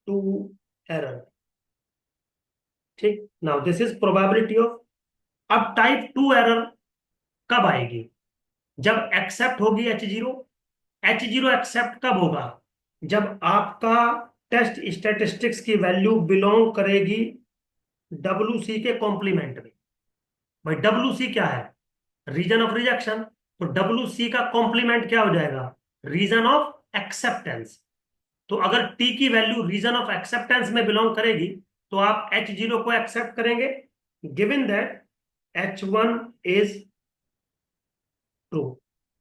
2 error. ठीक, now this is probability of. अब टाइप 2 एरर कब आएगी? जब एक्सेप्ट होगी H0। H0 एक्सेप्ट कब होगा? जब आपका टेस्ट स्टैटिस्टिक्स की वैल्यू बिलोंग करेगी WC के कॉम्प्लीमेंट में। भाई WC क्या है? Region of rejection. तो WC का कॉम्प्लीमेंट क्या हो जाएगा? Region of acceptance. तो अगर T की वैल्यू रीजन ऑफ एक्सेप्टेंस में बिलोंग करेगी तो आप H0 को एक्सेप्ट करेंगे given that H1 is true.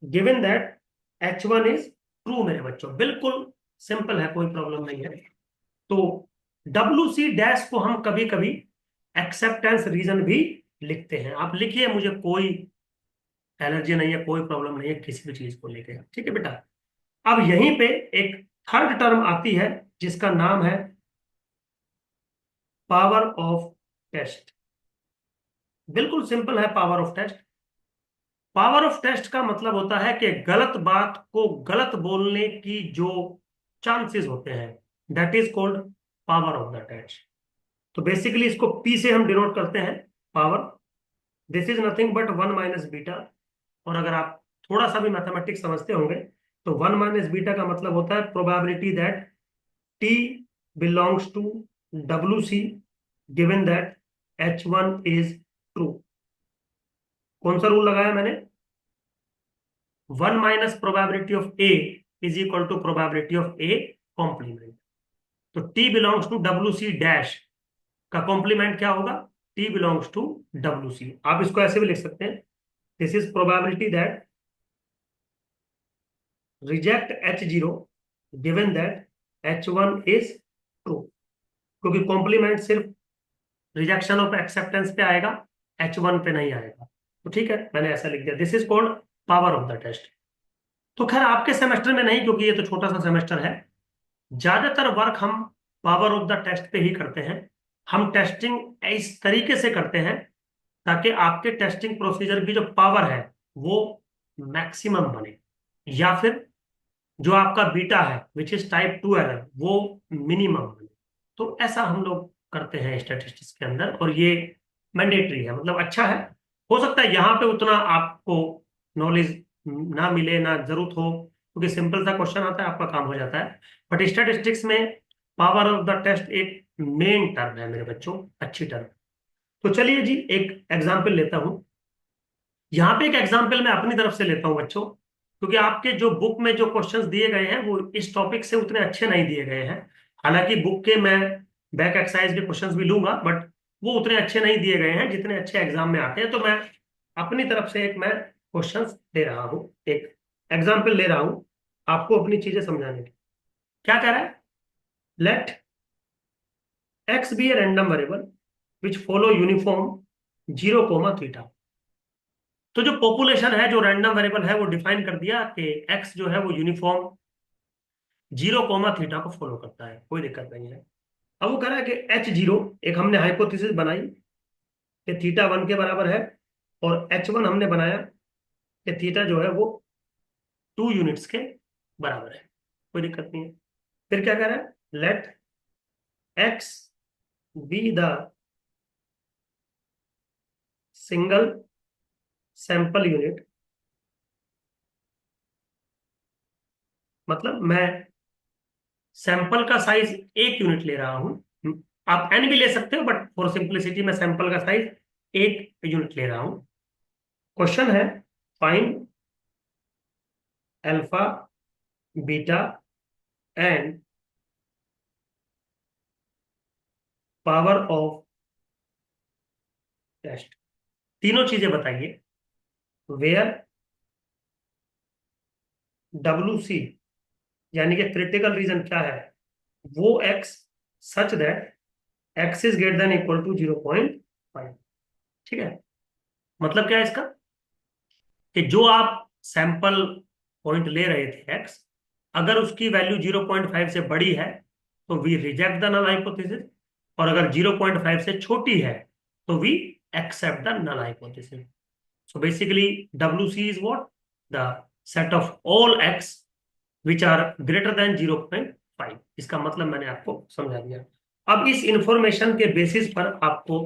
Given that H1 is true मेरे बच्चों, बिल्कुल सिंपल है, कोई प्रॉब्लम नहीं है। तो WC डैश को हम कभी कभी एक्सेप्टेंस रीजन भी लिखते हैं। आप लिखिए, मुझे कोई एलर्जी नहीं है, कोई प्रॉब्लम नहीं है किसी भी चीज को लेकर, ठीक है बेटा। अब यहीं पे एक थर्ड टर्म आती है जिसका नाम है पावर ऑफ टेस्ट। बिल्कुल सिंपल है power of test. Power of test का मतलब होता है कि गलत बात को गलत बोलने की जो चांसेस होते हैं, that is called power of the test. तो बेसिकली इसको P से हम डिनोट करते हैं, power. This is nothing but 1 - beta. और अगर आप थोड़ा सा भी मैथमेटिक्स समझते होंगे तो 1 - बीटा का मतलब होता है probability that T belongs to WC given that H1 is true. कौन सा रूल लगाया मैंने? 1 - probability of A is equal to probability of A complement. तो T belongs to WC dash का कॉम्प्लीमेंट क्या होगा, T belongs to W C. आप इसको ऐसे भी लिख सकते हैं, this is probability that reject H0 given that H1 is true, क्योंकि कॉम्प्लीमेंट सिर्फ रिजेक्शन ऑफ एक्सेप्टेंस पे आएगा, H1 पे नहीं आएगा। तो ठीक है, मैंने ऐसा लिख दिया, this is called power of the test. तो खैर आपके सेमेस्टर में नहीं, क्योंकि ये तो छोटा सा सेमेस्टर है। ज्यादातर वर्क हम पावर ऑफ द टेस्ट पे ही करते हैं। हम टेस्टिंग इस तरीके से करते हैं ताकि आपके टेस्टिंग प्रोसीजर की जो पावर है वो मैक्सिमम बने, या फिर जो आपका बीटा है विच इज टाइप 2 एरर वो मिनिमम बने। तो ऐसा हम लोग करते हैं स्टैटिस्टिक्स के अंदर, और ये मैंडेटरी है, मतलब अच्छा है। हो सकता है यहाँ पे उतना आपको नॉलेज ना मिले, ना जरूरत हो, क्योंकि सिंपल सा क्वेश्चन आता है, आपका काम हो जाता है। बट स्टैटिस्टिक्स में पावर ऑफ द टेस्ट एक मेन टर्म है मेरे बच्चों, अच्छी टर्म। तो चलिए जी एक एग्जाम्पल लेता हूं। यहाँ पे एक एग्जाम्पल मैं अपनी तरफ से लेता हूँ बच्चों, क्योंकि आपके जो बुक में जो क्वेश्चंस दिए गए हैं वो इस टॉपिक से उतने अच्छे नहीं दिए गए हैं। हालांकि बुक के मैं बैक एक्सरसाइज के क्वेश्चंस भी लूंगा, बट वो उतने अच्छे नहीं दिए गए हैं जितने अच्छे एग्जाम में आते हैं। तो मैं अपनी तरफ से एक मैं क्वेश्चंस दे रहा हूँ, एक एग्जाम्पल ले रहा हूँ आपको अपनी चीजें समझाने की। क्या कह रहा है, let x be a random variable which follow uniform 0, तो जो पॉपुलेशन है, जो रैंडम वेरिएबल है, वो डिफाइन कर दिया कि एक्स जो है वो यूनिफॉर्म 0, थीटा को फॉलो करता है, कोई दिक्कत नहीं है। अब वो कह रहा है कि H0 एक हमने हाइपोथेसिस बनाई कि थीटा 1 के बराबर है, और H1 हमने बनाया कि थीटा जो है वो 2 यूनिट्स के बराबर है, कोई दिक्कत नहीं है। फिर क्या कह रहा है, let x be the single sample unit, मतलब मैं सैंपल का साइज 1 यूनिट ले रहा हूं। आप एन भी ले सकते हो, बट फॉर सिंप्लिसिटी मैं सैंपल का साइज 1 यूनिट ले रहा हूं। क्वेश्चन है, find alpha beta and power of test. तीनों चीजें बताइए, वेयर डब्ल्यू सी यानी कि क्रिटिकल रीजन क्या है, वो x such that x is greater than equal to 0.5। ठीक है, मतलब क्या है इसका, कि जो आप सैंपल पॉइंट ले रहे थे एक्स, अगर उसकी वैल्यू 0.5 से बड़ी है तो we reject the null hypothesis, और अगर 0.5 से छोटी है तो we accept the null hypothesis. So basically WC is what, the set of all x which are greater than 0.5। इसका मतलब मैंने आपको समझा दिया। अब इस इंफॉर्मेशन के बेसिस पर आपको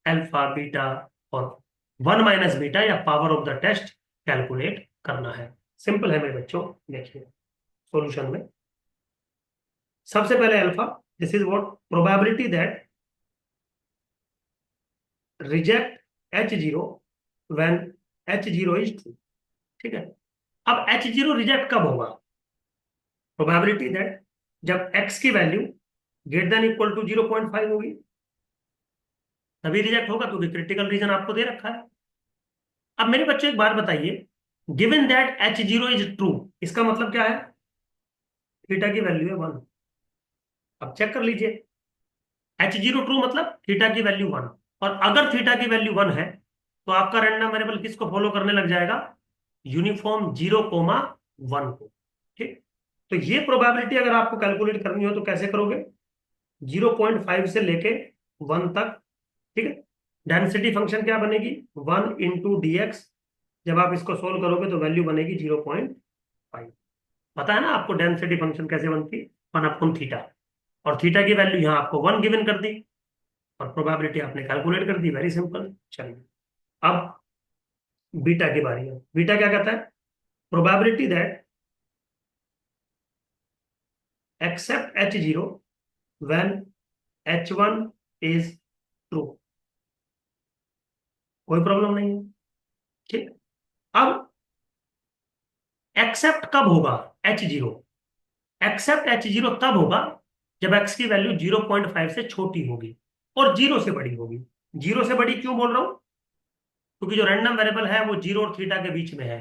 अल्फा बीटा और 1 - बीटा या power of the test calculate करना है। सिंपल है मेरे बच्चों, देखिए सॉल्यूशन में सबसे पहले alpha, this is what probability that reject H0 when H0 is true. ठीक है, अब H0 रिजेक्ट कब होगा, प्रोबेबिलिटी दैट जब x की वैल्यू ग्रेटर देन इक्वल टू 0.5 होगी, तभी रिजेक्ट होगा, क्योंकि क्रिटिकल रीजन आपको दे रखा है। अब मेरे बच्चों एक बात बताइए, given that H0 is true, इसका मतलब क्या है, थीटा की वैल्यू है 1। अब चेक कर लीजिए, H0 ट्रू मतलब थीटा की वैल्यू 1, और अगर थीटा की वैल्यू 1 है तो आपका रैंडम वेरिएबल किसको फॉलो करने लग जाएगा, यूनिफॉर्म 0, 1 को। ठीक, तो ये प्रोबेबिलिटी अगर आपको कैलकुलेट करनी हो तो कैसे करोगे, 0.5 से लेके 1 तक। ठीक है, डेंसिटी फंक्शन क्या बनेगी, 1 × dx। जब आप इसको सोल्व करोगे तो वैल्यू बनेगी 0.5। पता है ना आपको डेंसिटी फंक्शन कैसे बनती है, 1/थीटा, और थीटा की वैल्यू यहाँ आपको 1 गिवन कर दी, और प्रोबेबिलिटी आपने कैलकुलेट कर दी, वेरी सिंपल। चलिए अब बीटा की बारी है। बीटा क्या कहता है, probability that accept H0 when H1 is true, कोई प्रॉब्लम नहीं है। ठीक, अब एक्सेप्ट कब होगा H0, एक्सेप्ट H0 तब होगा जब x की वैल्यू 0.5 से छोटी होगी। और जीरो से बड़ी होगी। जीरो से बड़ी क्यों बोल रहा हूं? क्योंकि जो रैंडम वेरिएबल है वो जीरो और थीटा के बीच में है।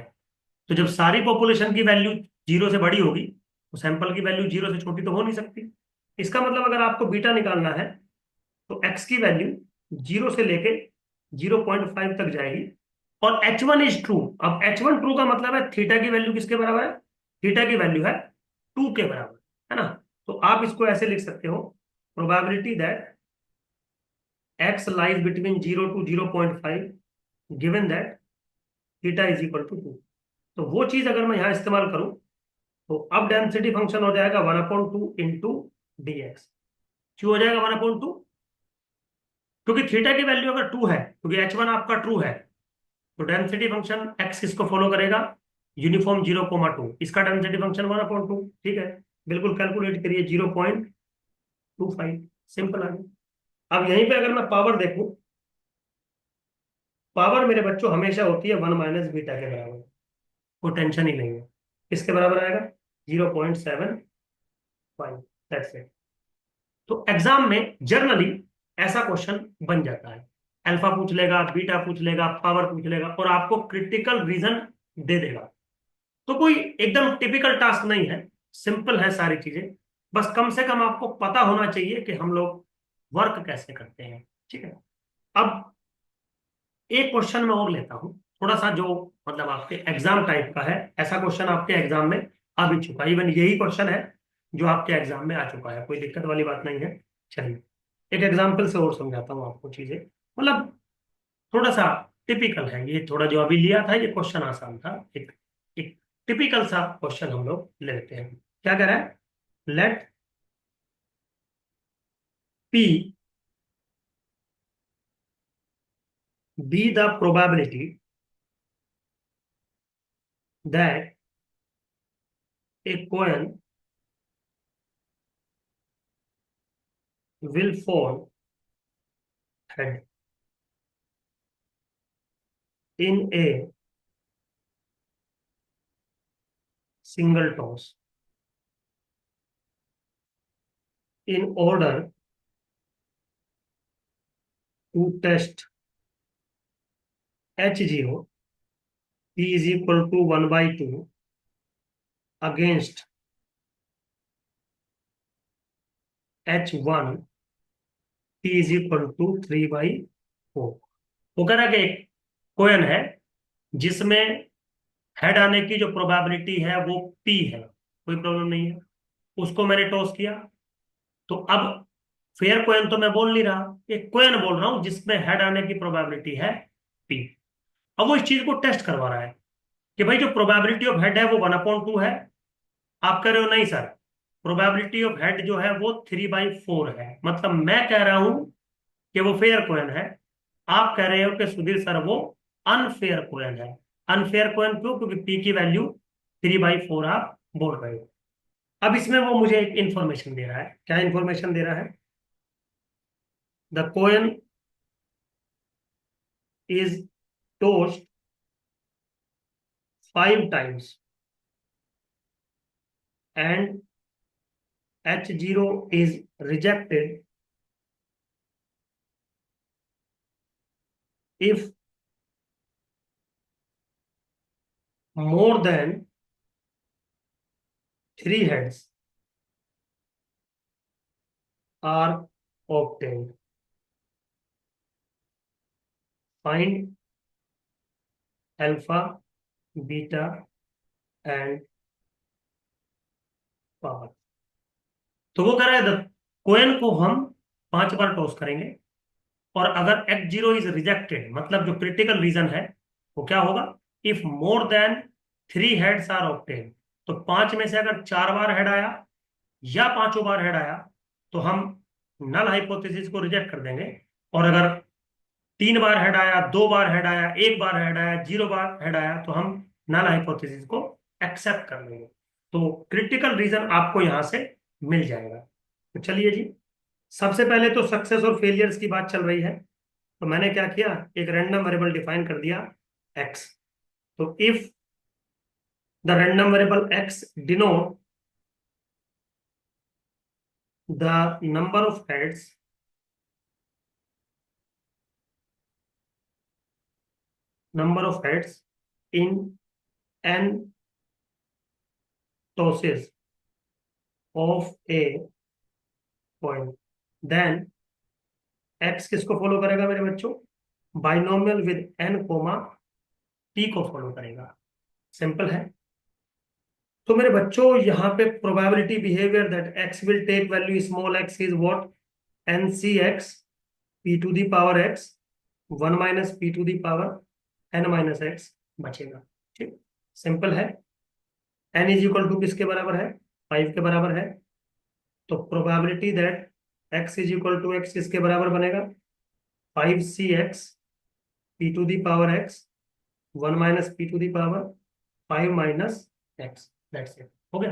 तो जब सारी पॉपुलेशन की वैल्यू जीरो से बड़ी होगी तो सैंपल की वैल्यू जीरो से छोटी तो हो नहीं सकती। इसका मतलब अगर आपको बीटा निकालना है तो एक्स की वैल्यू जीरो से लेके 0.5 तक जाएगी। और एच वन इज ट्रू। अब एच वन ट्रू का मतलब है थीटा की वैल्यू किसके बराबर है? थीटा की वैल्यू है टू के बराबर, है ना? तो आप इसको ऐसे लिख सकते हो, probability that x lies between 0 to 0.5 given that theta is equal to two. तो वो चीज अगर मैं यहां इस्तेमाल करूं तो अब डेंसिटी फंक्शन हो जाएगा 1/2 इंटू डी एक्स। क्यों हो जाएगा 1/2? क्योंकि थीटा की वैल्यू अगर टू है, क्योंकि एच वन आपका ट्रू है, तो डेंसिटी फंक्शन एक्स किसको फॉलो करेगा? यूनिफॉर्म 0,2। इसका डेंसिटी फंक्शन 1/2। ठीक है, बिल्कुल कैलकुलेट करिए 0.25। सिंपल आ गया। अब यहीं पे अगर मैं पावर देखूं, पावर मेरे बच्चों हमेशा होती है 1 - बीटा के बराबर। कोई टेंशन ही नहीं है। किसके बराबर आएगा? 0.75। That's it. तो एग्जाम में जनरली ऐसा क्वेश्चन बन जाता है। अल्फा पूछ लेगा, बीटा पूछ लेगा, पावर पूछ लेगा और आपको क्रिटिकल रीजन दे देगा। तो कोई एकदम टिपिकल टास्क नहीं है, सिंपल है सारी चीजें। बस कम से कम आपको पता होना चाहिए कि हम लोग वर्क कैसे करते हैं। ठीक है। अब एक क्वेश्चन मैं और लेता हूं, थोड़ा सा जो मतलब आपके एग्जाम टाइप का है। ऐसा क्वेश्चन आपके एग्जाम में आ भी चुका है, इवन यही क्वेश्चन है जो आपके एग्जाम में आ चुका है, कोई दिक्कत वाली बात नहीं है। चलिए एक एग्जाम्पल से और समझाता हूँ आपको चीजें। मतलब थोड़ा सा टिपिकल है ये, थोड़ा जो अभी लिया था ये क्वेश्चन आसान था। एक टिपिकल सा क्वेश्चन हम लोग ले लेते हैं। क्या कह रहा है? Let p be the probability that a coin will fall head in a single toss in order to test H0 P is equal to 1/2 against H1 P is equal to 3/4। वो कह रहा है कि एक कोयन है जिसमें head आने की जो प्रोबेबिलिटी है वो P है, कोई प्रॉब्लम नहीं है। उसको मैंने टॉस किया। तो अब फेयर कोयन तो मैं बोल नहीं रहा, एक कोयन बोल रहा हूं जिसमें हेड आने की प्रोबेबिलिटी है P। अब वो इस चीज को टेस्ट करवा रहा है कि भाई जो प्रोबेबिलिटी ऑफ हेड है वो 1/2 है। आप कह रहे हो नहीं सर, प्रोबेबिलिटी ऑफ हेड जो है वो 3/4 है। मतलब मैं कह रहा हूं कि वो फेयर कोइन है, आप कह रहे हो कि सुधीर सर वो अनफेयर कोइन है। अनफेयर कोइन क्यों? क्योंकि पी की वैल्यू 3/4 आप बोल रहे हो। अब इसमें वो मुझे एक इंफॉर्मेशन दे रहा है। क्या इंफॉर्मेशन दे रहा है? The coin is toast 5 times and H0 is rejected if more than 3 heads are obtained. Find alpha, beta and power. तो वो कह रहा है कोएन को हम 5 बार टॉस करेंगे और अगर H0 इज रिजेक्टेड, मतलब जो क्रिटिकल रीजन है वो क्या होगा? If more than 3 heads are obtain. तो 5 में से अगर 4 बार हेड आया या पांचों बार हेड आया तो हम नल हाइपोथेसिस को रिजेक्ट कर देंगे। और अगर 3 बार हेड आया, 2 बार हेड आया, 1 बार हेड आया, 0 बार हेड आया तो हम नल हाइपोथेसिस को एक्सेप्ट कर लेंगे। तो क्रिटिकल रीजन आपको यहां से मिल जाएगा। तो चलिए जी, सबसे पहले तो सक्सेस और फेलियर्स की बात चल रही है। तो मैंने क्या किया, एक रैंडम वेरिएबल डिफाइन कर दिया एक्स। तो if the random variable x denote the number of heads number of heads in n tosses of a coin, then x किसको फॉलो करेगा मेरे बच्चों? Binomial with n comma p को follow करेगा। Simple है। तो मेरे बच्चों यहाँ पे probability behaviour that x will take value small x is what? n c x p to the power x 1 minus p to the power n minus x बचेगा। ठीक, सिंपल है। n इज इक्वल टू किसके बराबर है? 5 के बराबर है। तो probability that x is equal to x किसके बराबर बनेगा? 5cx p to the power x 1 minus p to the power 5 minus x। That's it, हो गया।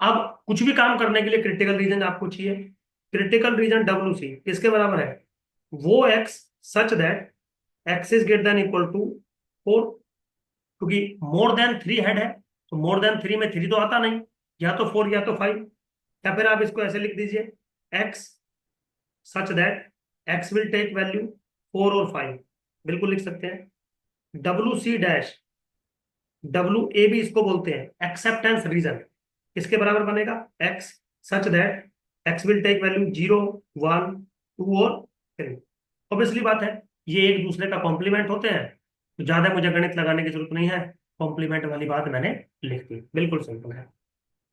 अब कुछ भी काम करने के लिए क्रिटिकल रीजन आपको चाहिए। क्रिटिकल रीजन WC किसके बराबर है? वो x such that x is greater than equal to 4, क्योंकि मोर देन 3 हेड है, तो मोर देन 3 में 3 तो आता नहीं, या तो 4 या तो 5, या फिर आप इसको ऐसे लिख दीजिए x such that x will take value 4 और 5, बिल्कुल लिख सकते हैं। WC डैश, WA भी इसको बोलते हैं एक्सेप्टेंस रीजन, किसके बराबर बनेगा? x such that x will take value 0 1 2 और 3। ऑब्वियसली बात है, ये एक दूसरे का कॉम्प्लीमेंट होते हैं, तो ज्यादा मुझे गणित लगाने की जरूरत नहीं है, कॉम्प्लीमेंट वाली बात मैंने लिख दी, बिल्कुल सिंपल है।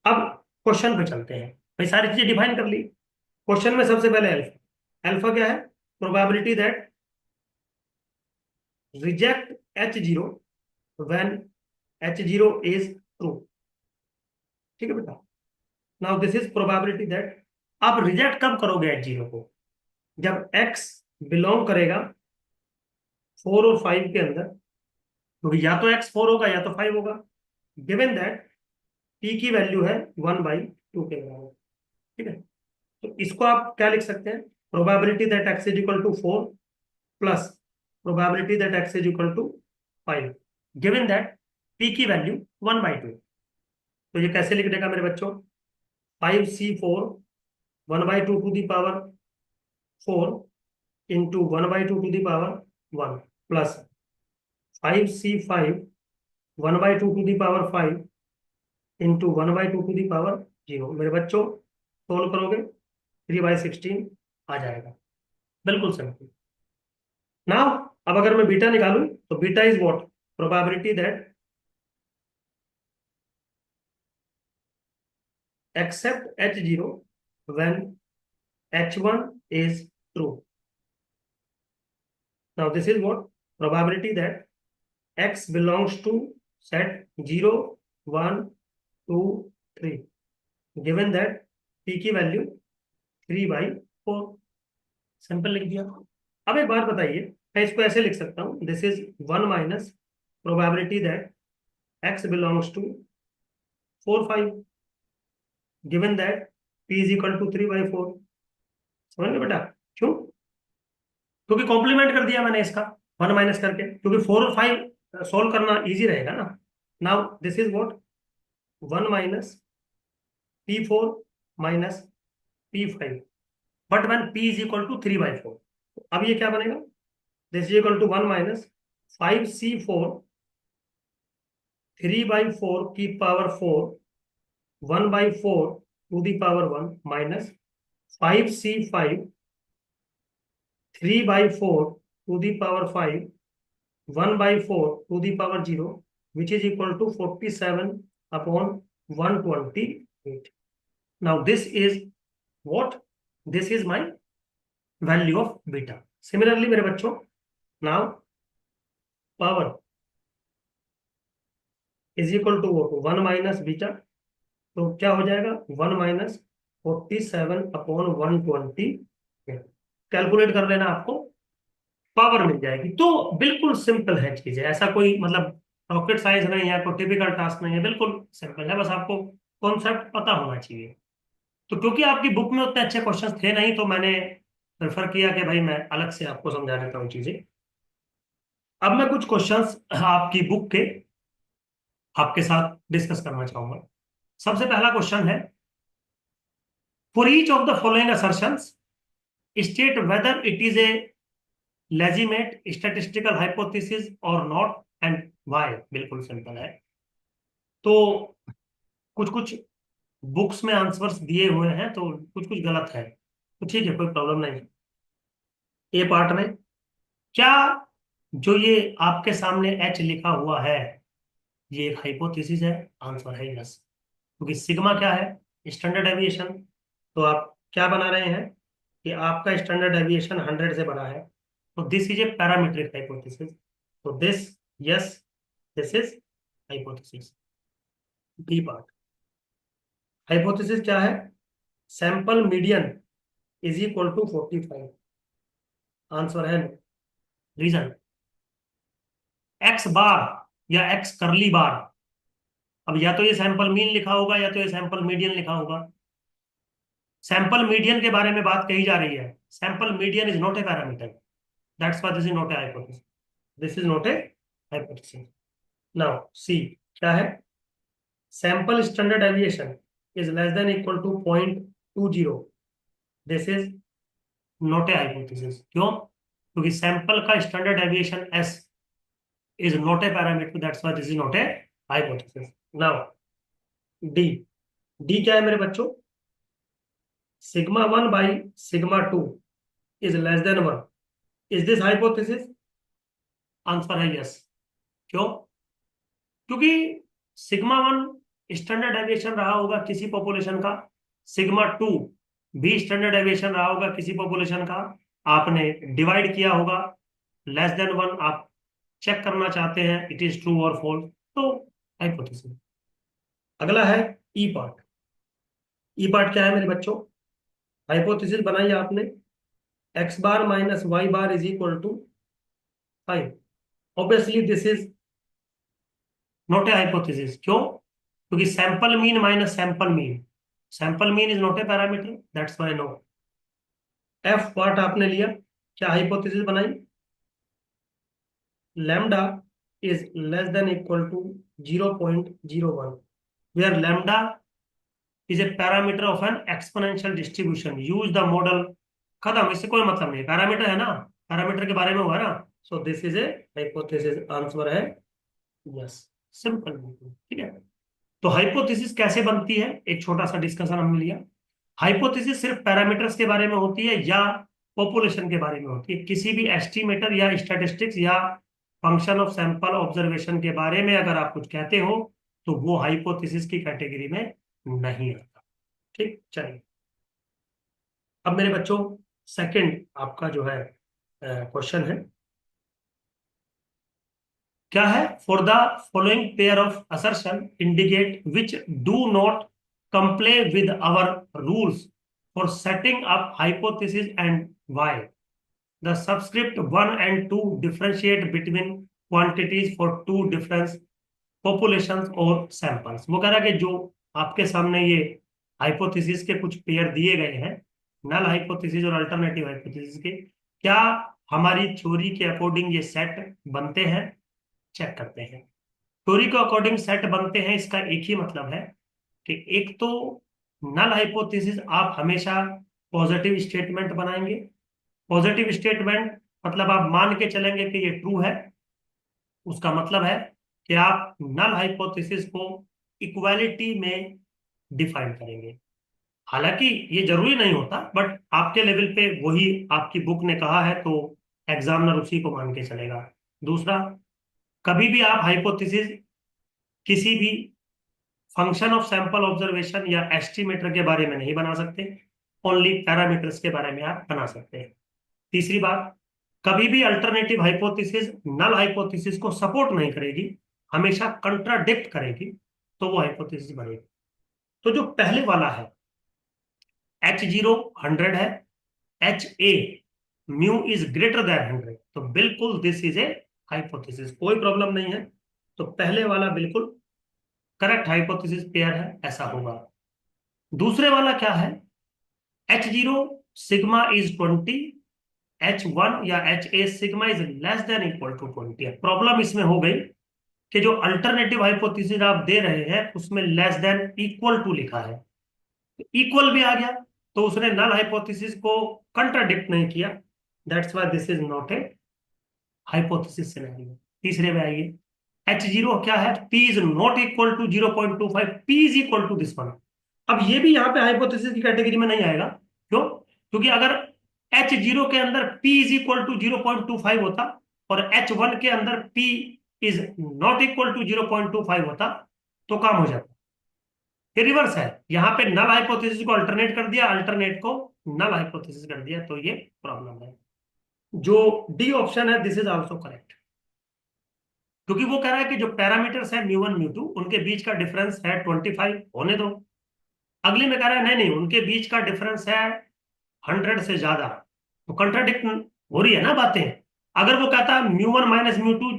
अब क्वेश्चन पे चलते हैं। भाई सारी चीजें डिफाइन कर ली। क्वेश्चन में सबसे पहले अल्फा, अल्फा क्या है? Probability that reject H0 when H0 is true. ठीक है बेटा। Now this is probability that, आप रिजेक्ट कब करोगे H0 को? जब x बिलोंग करेगा 4 और 5 के अंदर, क्योंकि या तो x 4 होगा या तो 5 होगा, गिवन दैट p की वैल्यू है 1/2 के बराबर। ठीक है, तो इसको आप क्या लिख सकते हैं? Probability that x is equal to 4 plus probability that x is equal to 5, given that p की वैल्यू 1/2। तो ये कैसे लिख देगा मेरे बच्चों? 5c4 1/2 to the power 4 into 1/2 to the power 1 plus 5c5 1/2 to the power 5 into 1/2 to the power 0। मेरे बच्चों सोल्व करोगे 3/16 आ जाएगा, बिल्कुल सिंपल। नाउ अब अगर मैं बीटा निकालूं तो beta is what? Probability that accept H0 when H1 is true. Now this is what? Probability that x belongs to set 0 1 2 3, given that p की वैल्यू 3/4। सिंपल लिख दिया। अब एक बात बताइए, मैं इसको ऐसे लिख सकता हूं, this is 1 minus probability that x belongs to 4 5, given that p is equal to 3/4। समझ गए बेटा? क्यों? क्योंकि कॉम्प्लीमेंट कर दिया मैंने इसका 1 माइनस करके, क्योंकि 4 और 5 सोल्व करना इजी रहेगा ना। Now this is what? 1 minus P4 minus P5, but when P is equal to 3/4, अब ये क्या बनेगा? This is equal to 1 minus 5c4 3/4 की power 4 1/4 to the power 1 minus 5c5 3/4 to the power 5 1/4 to the power 0, which is equal to 47 upon 128। Now this is what? This is my value of beta. Similarly मेरे बच्चों, now power is equal to 1 minus beta, तो क्या हो जाएगा? 1 minus 47 upon 120। Calculate कर लेना, आपको power मिल जाएगी। तो बिल्कुल सिंपल है चीज, ऐसा कोई मतलब रॉकेट साइंस नहीं है, कोई टिपिकल टास्क नहीं है, बिल्कुल सिंपल है, बस आपको कॉन्सेप्ट पता होना चाहिए। तो क्योंकि आपकी बुक में उतने अच्छे क्वेश्चंस थे नहीं, तो मैंने प्रेफर किया कि भाई मैं अलग से आपको समझा देता हूँ चीजें। अब मैं कुछ क्वेश्चंस आपकी बुक के आपके साथ डिस्कस करना चाहूंगा। सबसे पहला क्वेश्चन है, for each of the following assertions state whether it is a legitimate statistical hypothesis or not, and why. बिल्कुल सिंपल है। तो कुछ कुछ बुक्स में आंसर्स दिए हुए हैं तो कुछ कुछ गलत है, तो ठीक है, कोई प्रॉब्लम नहीं। ए पार्ट में क्या, जो ये आपके सामने एच लिखा हुआ है, ये एक हाइपोथेसिस है? आंसर है यस। क्योंकि सिग्मा क्या है? Standard deviation. तो आप क्या बना रहे हैं कि आपका स्टैंडर्ड डेविएशन 100 से बड़ा है, तो this is a parametric hypothesis. तो this, yes, this is hypothesis. B part, hypothesis क्या है? Sample median is equal to 45। Answer है नो। रीजन, एक्स बार या एक्स करली बार। अब या तो ये सैंपल मीन लिखा होगा या तो ये सैंपल मीडियन लिखा होगा। सैंपल मीडियन के बारे में बात कही जा रही है। Sample median is not a parameter, that's why this is not a hypothesis. This is not a hypothesis. Now C क्या है? Sample standard deviation is less than equal to 0.20। This is not a hypothesis. क्यों? क्योंकि sample का standard deviation S is not a parameter, that's why this is not a hypothesis. Now D, D क्या है मेरे बच्चों? σ1/σ2 is less than 1, is this hypothesis? Answer है yes. क्यों? क्योंकि σ1 स्टैंडर्ड डेविएशन रहा होगा किसी पॉपुलेशन का, σ2 भी स्टैंडर्ड डेविएशन रहा होगा किसी पॉपुलेशन का, आपने डिवाइड किया होगा, लेस देन 1 आप चेक करना चाहते हैं इट इज ट्रू और फॉल्स, तो हाइपोथेसिस। अगला है ई पार्ट। ई पार्ट क्या है मेरे बच्चों? हाइपोथेसिस बनाई आपने, X bar minus Y bar is equal to 5। Obviously this is not a hypothesis. क्यों? क्योंकि sample mean minus sample mean, sample mean is not a parameter, that's why no. F part आपने लिया, क्या hypothesis बनाई? Lambda is less than equal to 0.01, where lambda is a parameter of an exponential distribution, use the model। खत्म, इससे कोई मतलब नहीं, parameter है ना, पैरामीटर के बारे में हुआ ना। So this is A hypothesis, answer है यस। सिंपल, ठीक है। तो हाइपोथेसिस कैसे बनती है, एक छोटा सा डिस्कशन हमने लिया। हाइपोथेसिस सिर्फ पैरामीटर्स के बारे में होती है या पॉपुलेशन के बारे में होती है? किसी भी एस्टिमेटर या स्टैटिस्टिक्स या फंक्शन ऑफ सैंपल ऑब्जर्वेशन के बारे में अगर आप कुछ कहते हो तो वो हाइपोथेसिस की कैटेगरी में नहीं आता। ठीक, चलिए। अब मेरे बच्चों सेकंड आपका जो है क्वेश्चन है, क्या है? For the following pair of assertion indicate which do not comply with our rules for setting up hypothesis and why. The subscript 1 and 2 differentiate between quantities for two difference populations or samples. वो कह रहा है कि जो आपके सामने ये hypothesis के कुछ पेयर दिए गए हैं, नल हाइपोथेसिस और अल्टरनेटिव हाइपोथेसिस के, क्या हमारी थ्योरी के अकॉर्डिंग ये सेट बनते हैं? चेक करते हैं। थ्योरी के अकॉर्डिंग सेट बनते हैं, इसका एक ही मतलब है कि एक तो नल हाइपोथेसिस आप हमेशा पॉजिटिव स्टेटमेंट बनाएंगे। पॉजिटिव स्टेटमेंट मतलब आप मान के चलेंगे कि ये ट्रू है, उसका मतलब है कि आप नल हाइपोथेसिस को इक्वालिटी में डिफाइन करेंगे। हालांकि ये जरूरी नहीं होता, बट आपके लेवल पे वही आपकी बुक ने कहा है तो एग्जामिनर उसी को मान के चलेगा। दूसरा, कभी भी आप हाइपोथेसिस किसी भी फंक्शन ऑफ सैंपल ऑब्जर्वेशन या एस्टिमेटर के बारे में नहीं बना सकते, ओनली पैरामीटर्स के बारे में आप बना सकते हैं। तीसरी बात, कभी भी अल्टरनेटिव हाइपोथेसिस नल हाइपोथेसिस को सपोर्ट नहीं करेगी, हमेशा कंट्राडिक्ट करेगी, तो वो हाइपोथेसिस बनेगी। तो जो पहले वाला है H0 100 है, HA mu is greater then 100, तो बिल्कुल दिस इज ए हाइपोथेसिस, कोई प्रॉब्लम नहीं है। तो पहले वाला बिल्कुल करेक्ट हाइपोथेसिस पेयर है, ऐसा होगा। दूसरे वाला क्या है? H0 सिग्मा इज 20, H1 या HA sigma is less than equal to 20 है। प्रॉब्लम इसमें हो गई कि जो अल्टरनेटिव हाइपोथेसिस आप दे रहे हैं उसमें लेस देन इक्वल टू लिखा है, इक्वल भी आ गया, तो उसने नल हाइपोथेसिस को कंट्राडिक्ट नहीं किया, that's why this is not a hypothesis scenario. तीसरे में आइए, H0 क्या है, P is not equal to 0.25, P is equal to this one. अब ये भी यहाँ पे हाइपोथेसिस की कैटेगरी में नहीं आएगा। क्यों? क्योंकि अगर H0 के अंदर P इज इक्वल टू 0.25 होता और H1 के अंदर P is not equal to 0.25 होता तो काम हो जाता। ये रिवर्स है, यहाँ पे नल हाइपोथेसिस को अल्टरनेट कर दिया, अल्टरनेट को नल हाइपोथेसिस कर दिया, तो ये प्रॉब्लम है। जो डी ऑप्शन है दिस इज आल्सो करेक्ट, क्योंकि वो कह रहा है कि जो पैरामीटर्स है म्यू वन म्यू टू उनके बीच का डिफरेंस है 25, होने दो। अगले में कह रहा है नहीं नहीं उनके बीच का डिफरेंस है 100 से ज्यादा, तो कंट्राडिक्ट हो रही है ना बातें। अगर वो कहता है mu one minus mu two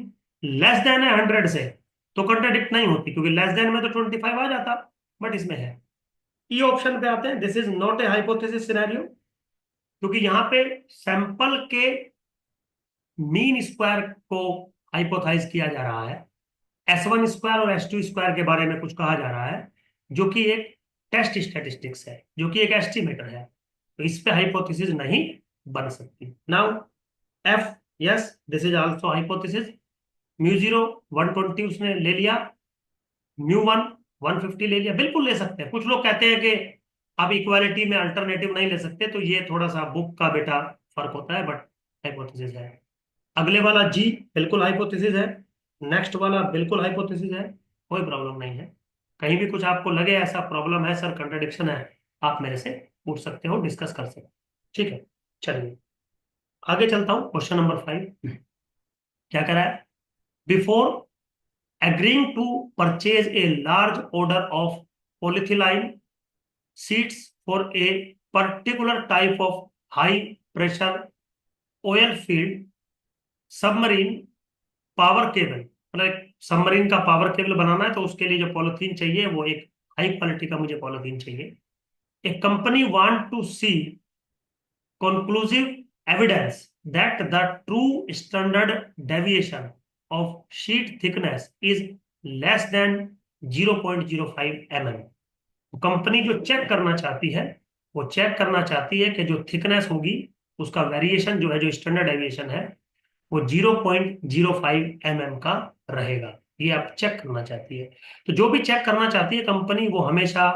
less than है 100 से, तो कंट्राडिक्ट नहीं होती, क्योंकि लेस देन में तो 25 आ जाता, बट इसमें है। ई ऑप्शन पे आते हैं, this is not a hypothesis scenario, क्योंकि यहाँ पे सैंपल के मीन स्क्वायर को हाइपोथाइज किया जा रहा है, S1 स्क्वायर और S2 स्क्वायर के बारे में कुछ कहा जा रहा है, जो कि एक टेस्ट स्टैटिस्टिक्स है, जो कि एक एस्टिमेटर है, तो इस पे हाइपोथेसिस नहीं बन सकती। Now F, yes this is also hypothesis. Mu zero 120 उसने ले लिया, म्यू वन 150 ले लिया, बिल्कुल ले सकते हैं। कुछ लोग कहते हैं कि आप इक्वालिटी में अल्टरनेटिव नहीं ले सकते, तो ये थोड़ा सा बुक का बेटा फर्क होता है, बट हाइपोथेसिस है। अगले वाला जी बिल्कुल हाइपोथेसिस है, नेक्स्ट वाला बिल्कुल हाइपोथेसिस है, कोई प्रॉब्लम नहीं है। कहीं भी कुछ आपको लगे ऐसा प्रॉब्लम है सर, कंट्रडिक्शन है, आप मेरे से पूछ सकते हो, डिस्कस कर सकते हो। ठीक है, चलिए आगे चलता हूं। क्वेश्चन नंबर 5 क्या कह रहा है, before agreeing to purchase a large order of polyethylene sheets for a particular type of high pressure oil field submarine power cable, मतलब सबमरीन का पावर केबल बनाना है, तो उसके लिए जो पॉलिथीन चाहिए वो एक हाई क्वालिटी का मुझे पॉलिथीन चाहिए। A company want to see conclusive evidence that the true standard deviation of sheet thickness is less than 0.05 mm। Company जो चेक करना चाहती है, वो चेक करना चाहती है कि जो थिकनेस होगी उसका वेरिएशन जो है, जो स्टैंडर्ड डेविएशन है, वो 0.05 mm का रहेगा। ये आप चेक करना चाहती है। तो जो भी चेक करना चाहती है कंपनी, वो हमेशा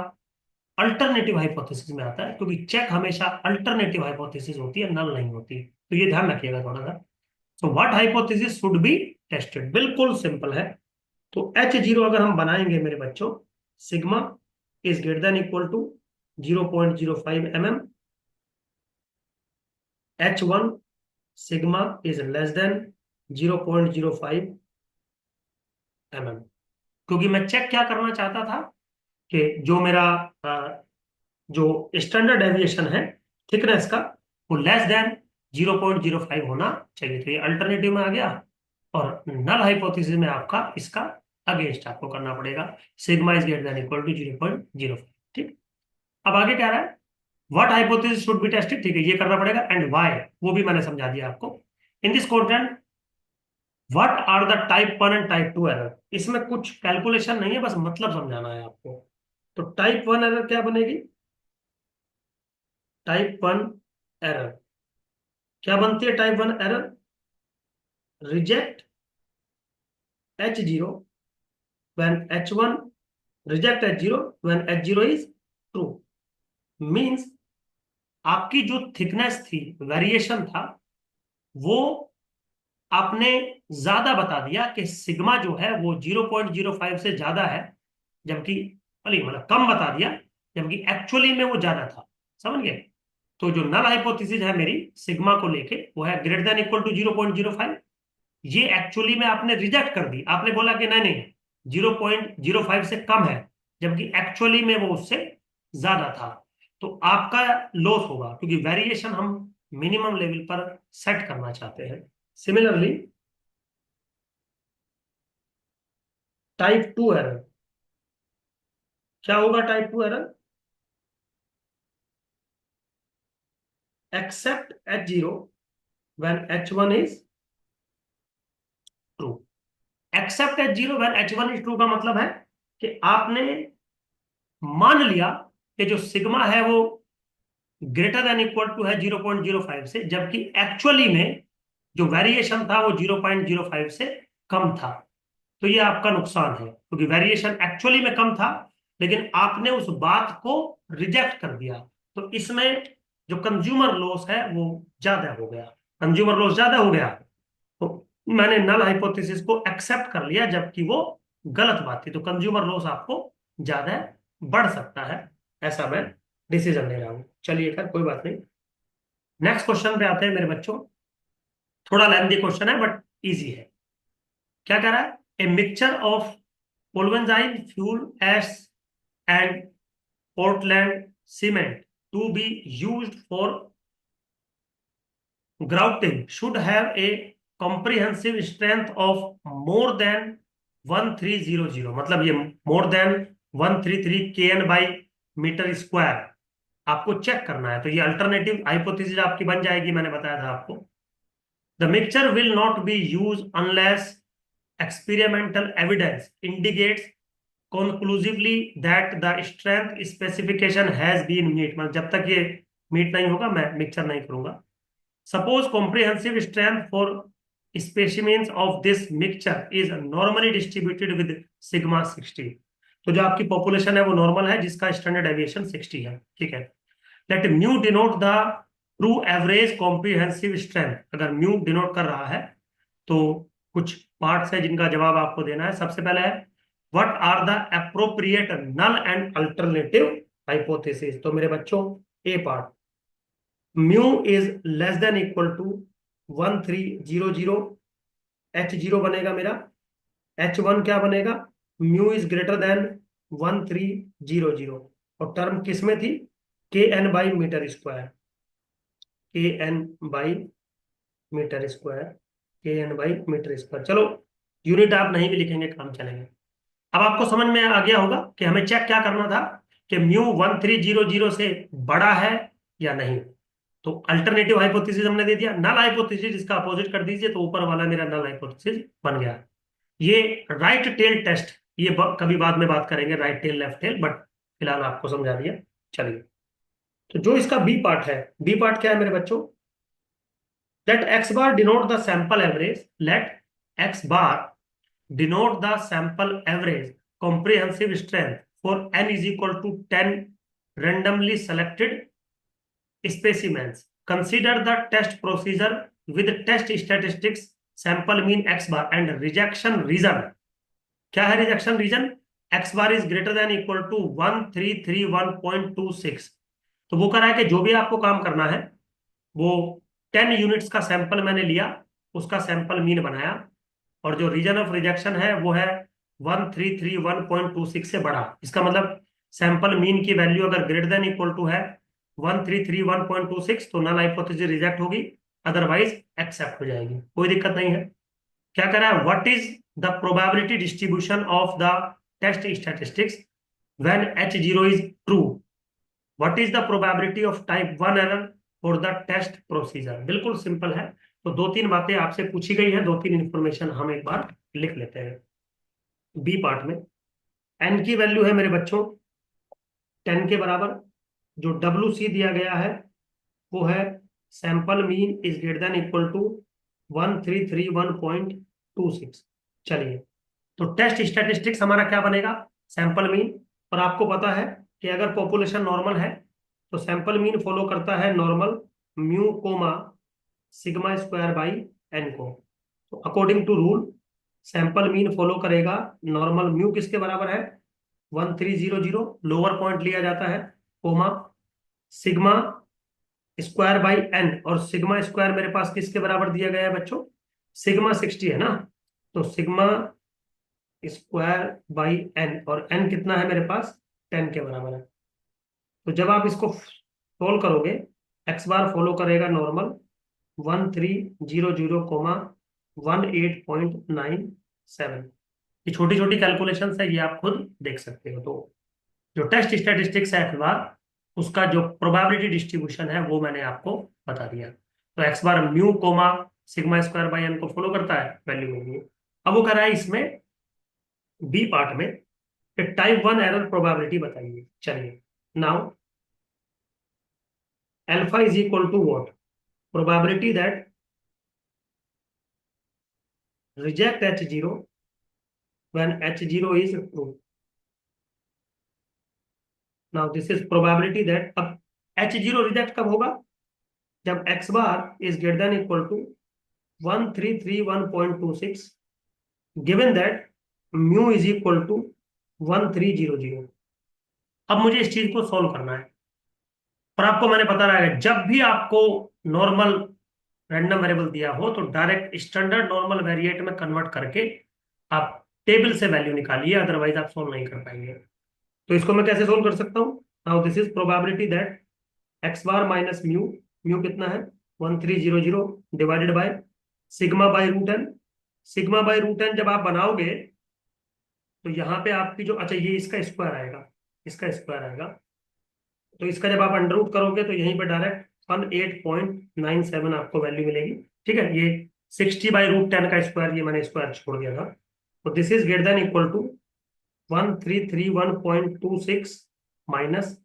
अल्टरनेटिव हाइपोथेसिस में आता है, क्योंकि चेक हमेशा अल्टरनेटिव हाइपोथेसिस होती है, नल नहीं होती। तो ये ध्यान रखिएगा थोड़ा सा। So what hypothesis should be tested, बिल्कुल सिंपल है। तो H0 अगर हम बनाएंगे मेरे बच्चों, sigma is greater than equal to 0.05 mm, H1 sigma is less than 0.05 mm। क्योंकि मैं चेक क्या करना चाहता था कि जो मेरा जो स्टैंडर्ड डेविएशन है थिकनेस का, वो लेस देन 0.05 होना चाहिए। तो ये अल्टरनेटिव में आ गया, और नल हाइपोथेसिस में आपका इसका अगेंस्ट आपको करना पड़ेगा, sigma is greater than equal to 0.05। ठीक, अब आगे क्या रहा है, what hypothesis should be tested, ठीक है ये करना पड़ेगा, एंड व्हाई वो भी मैंने समझा दिया आपको। In this content what are the type 1 and type 2 error, इसमें कुछ कैलकुलेशन नहीं है, बस मतलब समझाना है आपको। तो टाइप 1 एरर क्या बनेगी, टाइप 1 एरर क्या बनती है, type 1 error reject H0 when H1, reject H0 when H0 is true। Means आपकी जो थिकनेस थी, वेरिएशन था, वो आपने ज्यादा बता दिया कि सिग्मा जो है वो 0.05 से ज्यादा है, जबकि अली मतलब कम बता दिया, जबकि एक्चुअली में वो ज्यादा था। समझ गए? तो जो नल हाइपोथेसिस है मेरी सिग्मा को लेके, वो है ग्रेटर देन इक्वल टू 0.05। ये एक्चुअली में आपने रिजेक्ट कर दी, आपने बोला कि नहीं नहीं 0.05 से कम है, जबकि एक्चुअली में वो उससे ज्यादा था। तो आपका लॉस होगा, क्योंकि वेरिएशन हम मिनिमम लेवल पर सेट करना चाहते हैं। सिमिलरली टाइप 2 एरर क्या होगा, type 2 error accept H0 when H1 is true. Accept H0 when H1 is true का मतलब है कि आपने मान लिया कि जो सिग्मा है वो ग्रेटर देन इक्वल टू है 0.05 से, जबकि एक्चुअली में जो वेरिएशन था वो 0.05 से कम था। तो ये आपका नुकसान है, क्योंकि वेरिएशन एक्चुअली में कम था लेकिन आपने उस बात को रिजेक्ट कर दिया। तो इसमें जो कंज्यूमर लॉस है वो ज्यादा हो गया, कंज्यूमर लॉस ज्यादा हो गया। तो मैंने नल हाइपोथेसिस को एक्सेप्ट कर लिया, जबकि वो गलत बात थी। तो कंज्यूमर लॉस आपको ज्यादा बढ़ सकता है, ऐसा मैं डिसीजन ले रहा हूं। चलिए खैर कोई बात नहीं। नेक्स्ट क्वेश्चन पे आते हैं मेरे बच्चों। थोड़ा लेंथी क्वेश्चन है बट इजी है। क्या कह रहा है? A mixture of pulverized fuel ash and Portland cement to be used for grouting should have a comprehensive strength of more than 1300, मतलब ये more than 133 kN by metre square आपको check करना है। तो ये अल्टरनेटिव हाइपोथेसिस आपकी बन जाएगी, मैंने बताया था आपको। The mixture will not be use unless experimental evidence indicates conclusively that the strength specification has been met, मतलब जब तक ये मीट नहीं होगा मैं मिक्सचर नहीं करूंगा। Suppose comprehensive strength for specimens of this mixture is normally distributed with sigma 60। तो जो आपकी पॉपुलेशन है वो नॉर्मल है, जिसका स्टैंडर्ड डेविएशन 60 है, ठीक है। Let mu denote the true average comprehensive strength. अगर म्यू डिनोट कर रहा है तो कुछ पार्ट्स है जिनका जवाब आपको देना है। सबसे पहले है what are the appropriate null and alternative hypothesis. तो मेरे बच्चों A part, mu is less than equal to 1300, H0 बनेगा मेरा। H1 क्या बनेगा? Mu is greater than 1300। और टर्म किस में थी? K N by metre square, K N by metre square, K N by metre square. चलो यूनिट आप नहीं भी लिखेंगे काम चलेगा। अब आपको समझ में आ गया होगा कि हमें चेक क्या करना था कि म्यू 1300 से बड़ा है या नहीं। तो अल्टरनेटिव हाइपोथेसिस हमने दे दिया, नल हाइपोथेसिस इसका अपोजिट कर दीजिए, तो ऊपर वाला मेरा नल हाइपोथेसिस बन गया। ये राइट टेल टेस्ट, ये कभी बाद में बात करेंगे, right tail left tail, but फिलहाल आपको समझा दिया। चलिए, तो जो इसका बी पार्ट है, बी पार्ट क्या है मेरे बच्चों? Let X bar denote the sample average, let X bar denote the sample average comprehensive strength for n is equal to 10 randomly selected specimens. Consider the test procedure with test statistics, sample mean x bar and rejection reason. क्या है rejection reason? x bar is greater than equal to 1331.26। तो वो कह रहा है कि जो भी आपको काम करना है वो 10 यूनिट्स का सैंपल मैंने लिया, उसका सैंपल मीन बनाया, और जो रीजन ऑफ रिजेक्शन है वो है 1331.26 से बड़ा। इसका मतलब सैंपल मीन की वैल्यू अगर ग्रेटर देन इक्वल टू है 1331.26 तो नल हाइपोथेसिस रिजेक्ट होगी, अदरवाइज एक्सेप्ट हो जाएगी, कोई दिक्कत नहीं है। क्या कर रहा है? What is the probability distribution of the test statistics when H0 is true? What is the probability of type 1 error for the test procedure? बिल्कुल सिंपल है। तो दो तीन बातें आपसे पूछी गई है, दो तीन इंफॉर्मेशन हम एक बार लिख लेते हैं। बी पार्ट में एन की वैल्यू है मेरे बच्चों 10 के बराबर। जो WC दिया गया है वो है sample mean is greater than equal to 1331.26। चलिए, तो टेस्ट स्टैटिस्टिक्स हमारा क्या बनेगा? Sample mean. और आपको पता है कि अगर पॉपुलेशन नॉर्मल है तो सैंपल मीन फॉलो करता है normal mu comma sigma square by N को। तो according to rule sample mean follow करेगा नॉर्मल म्यू किसके बराबर है? 1300, लोअर पॉइंट लिया जाता है, comma sigma square by N. और सिग्मा स्क्वायर मेरे पास किसके बराबर दिया गया है बच्चों? सिग्मा 60 है ना, तो सिग्मा स्क्वायर बाई एन, और एन कितना है मेरे पास? 10 के बराबर है। तो जब आप इसको सोल्व करोगे, एक्स बार फॉलो करेगा नॉर्मल 1300 कोमा 18.97। ये छोटी छोटी कैलकुलेशन है, ये आप खुद देख सकते हो। तो जो टेस्ट स्टैटिस्टिक्स है एक्स बार, उसका जो प्रोबेबिलिटी डिस्ट्रीब्यूशन है वो मैंने आपको बता दिया। तो X bar mu comma sigma square by N को फॉलो करता है, वैल्यू मिली। अब वो कर रहा है इसमें बी पार्ट में टाइप 1 एरर प्रोबेबिलिटी बताइए। चलिए now alpha is equal to what, probability that reject H0 when H0 is true. Now this is probability that, अब H0 रिजेक्ट कब होगा, जब x bar is greater than equal to 1331.26 given that mu is equal to 1300। अब मुझे इस चीज को solve करना है, और आपको मैंने बता रहा है जब भी आपको नॉर्मल रैंडम वेरिएबल दिया हो तो डायरेक्ट स्टैंडर्ड नॉर्मल वेरिएट में कन्वर्ट करके आप टेबल से वैल्यू निकालिए, अदरवाइज आप सोल्व नहीं कर पाएंगे। तो इसको मैं कैसे सोल्व कर सकता हूँ, now this is probability that X bar minus mu, mu कितना है 1300 divided by sigma by root N. Sigma by root N जब आप बनाओगे तो यहाँ पे आपकी जो, अच्छा ये इसका स्क्वायर आएगा, इसका स्क्वायर आएगा, तो इसका जब आप अंडर रूट करोगे तो यहीं पे डायरेक्ट 18.97 आपको वैल्यू मिलेगी। ठीक है, ये 60 बाई रूट 10 का स्क्वायर, ये मैंने स्क्वायर छोड़ दिया था। तो this is greater than equal to 1331.26 minus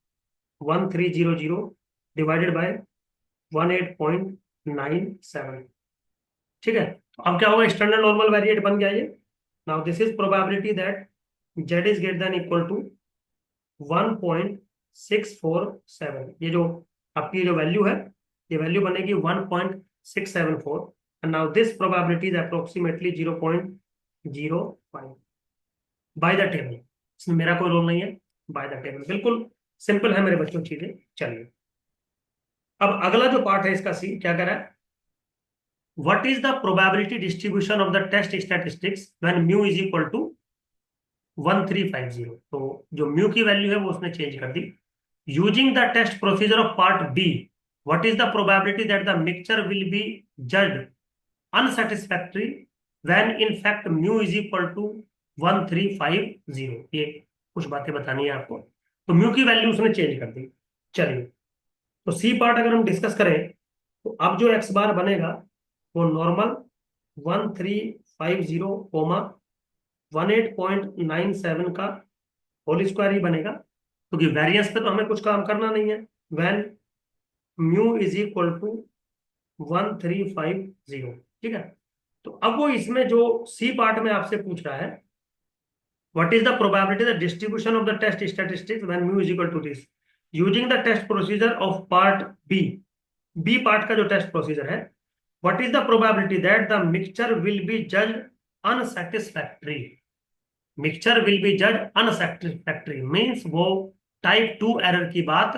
1300 divided by 18.97। ठीक है, तो अब क्या होगा, स्टैंडर्ड नॉर्मल वेरिएट बन गया ये। Now this is probability that z is greater than equal to 1.647। ये जो आपकी जो वैल्यू है, ये वैल्यू बनेगी 1.674, and now this probability is approximately 0.05 by the table. इसमें मेरा कोई रोल नहीं है, बाय द टेबल, बिल्कुल सिंपल है मेरे बच्चों चीजें। चलिए अब अगला जो पार्ट है इसका सी क्या कह रहा है, what is the probability distribution of the test statistics when mu is equal to 1350। तो जो म्यू की वैल्यू है वो उसने चेंज कर दी। Using the test procedure of part B, what is the probability that the mixture will be judged unsatisfactory when in fact mu is equal to 1350। ये कुछ बातें बतानी है आपको। तो म्यू की वैल्यू उसने चेंज कर दी। चलिए, तो सी पार्ट अगर हम डिस्कस करें तो अब जो एक्स बार बनेगा वो नॉर्मल 1350 कोमा 18.97 का होल स्क्वायर ही बनेगा, क्योंकि वेरिएंस पे तो हमें कुछ काम करना नहीं है। When mu is equal to 1350। ठीक है, तो अब वो इसमें जो सी पार्ट में आपसे पूछ रहा है, what is the probability the distribution of the test statistics when mu is equal to this using the test procedure of part B. B part का जो टेस्ट प्रोसीजर है, what is the probability that the mixture will be judged unsatisfactory. Mixture will be जज unsatisfactory means वो type 2 error की बात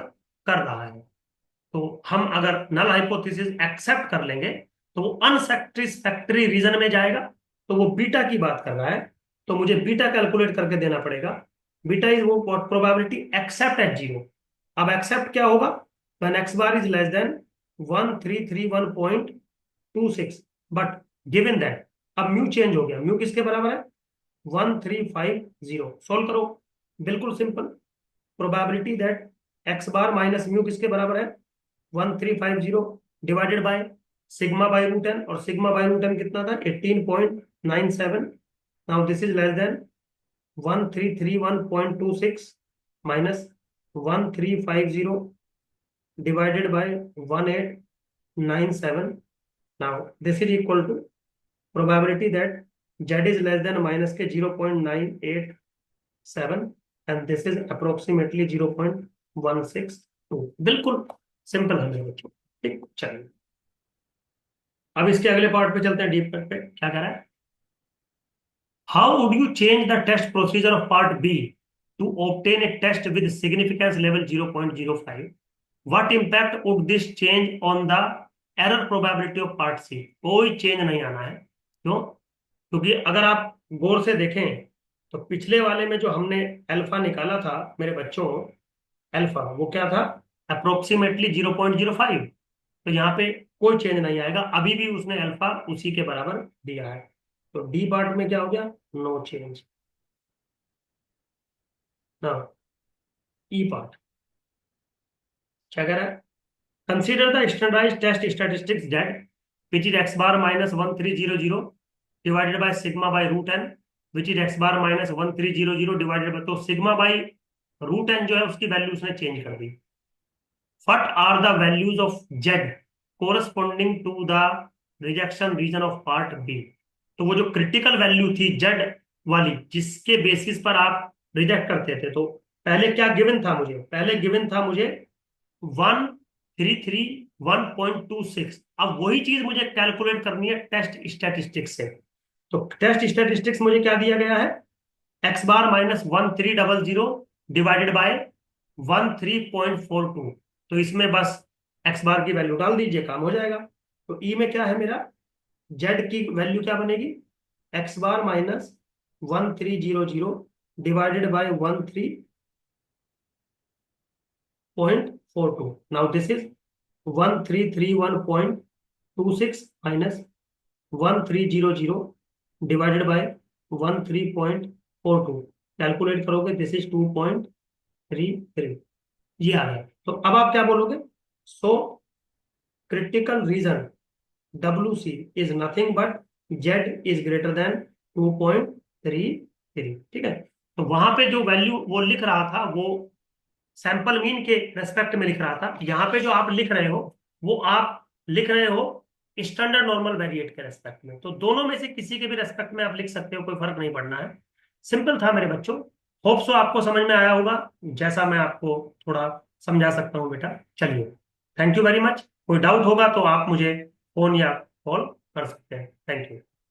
कर रहा है। तो हम अगर नल हाइपोथेसिस एक्सेप्ट कर लेंगे तो वो अनसेटिस्फैक्टरी रीजन में जाएगा, तो वो बीटा की बात कर रहा है, तो मुझे बीटा कैलकुलेट करके देना पड़ेगा। बीटा इज वो प्रोबेबिलिटी एक्सेप्ट H0। अब एक्सेप्ट क्या होगा, when x bar is less than 1331.26, but given that अब म्यू चेंज हो गया, म्यू किसके बराबर है 1350। सोल्व करो, बिल्कुल simple. Probability that X bar minus mu किसके बराबर है 1350 divided by sigma by root N, और सिग्मा बाय रूट एन कितना था 18.97। Now this is less than 1331.26 minus 1350 divided by 1897. Now this is equal to probability that z is less than minus के 0.987 and this is approximately 0.162। बिल्कुल simple है मेरे बच्चों। ठीक, चलिए अब इसके अगले पार्ट पे चलते हैं, डीप कट पे क्या कह रहा है, how would you change the test procedure of part B to obtain a test with significance level 0.05। What impact would this change on the error probability of part C? कोई change नहीं आना है। क्यों? क्योंकि अगर आप गौर से देखें तो पिछले वाले में जो हमने अल्फा निकाला था मेरे बच्चों, अल्फा वो क्या था अप्रोक्सीमेटली 0.05, तो यहाँ पे कोई चेंज नहीं आएगा, अभी भी उसने अल्फा उसी के बराबर दिया है। तो डी पार्ट में क्या हो गया, नो चेंज। ना ई पार्ट क्या कह रहा है, consider the standardized test statistics z which is x bar minus 1300 divided by sigma by root n which is x bar minus 1300 divided by, तो sigma by root n जो है उसकी value उसने चेंज कर दी। What are the values of Z corresponding to the rejection region of part B. तो वो जो क्रिटिकल वैल्यू थी जेड वाली जिसके बेसिस पर आप रिजेक्ट करते थे, तो पहले क्या गिवन था मुझे, पहले गिवन था मुझे 133 1.26। अब वही चीज मुझे कैलकुलेट करनी है टेस्ट स्टैटिस्टिक्स से। तो टेस्ट स्टैटिस्टिक्स मुझे क्या दिया गया है, x bar minus 1300 divided bye 13.42। तो इसमें बस एक्स बार की वैल्यू डाल दीजिए, काम हो जाएगा। तो ई में क्या है मेरा, जेड की वैल्यू क्या बनेगी, x bar minus 1300 divided bye 13.42। Now this is 1331.26 minus 1300 divided bye 13.42। Calculate करोगे, दिस इज 2.33। ये आ गया। तो अब आप क्या बोलोगे, so critical reason WC is nothing but Z is greater then 2.33। ठीक है। तो वहां पे जो वैल्यू वो लिख रहा था वो सैंपल मीन के रेस्पेक्ट में लिख रहा था। यहाँ पे जो आप लिख रहे हो वो आप लिख रहे हो स्टैंडर्ड नॉर्मल वेरिएट के रेस्पेक्ट में। तो दोनों में से किसी के भी रेस्पेक्ट में आप लिख सकते हो, कोई फर्क नहीं पड़ना है। सिंपल था मेरे बच्चों। होप सो आपको समझ में आया होगा, जैसा मैं आपको थोड़ा समझा सकता हूँ बेटा। चलिए, थैंक यू वेरी मच। कोई डाउट होगा तो आप मुझे फोन या कॉल कर सकते हैं। Thank you.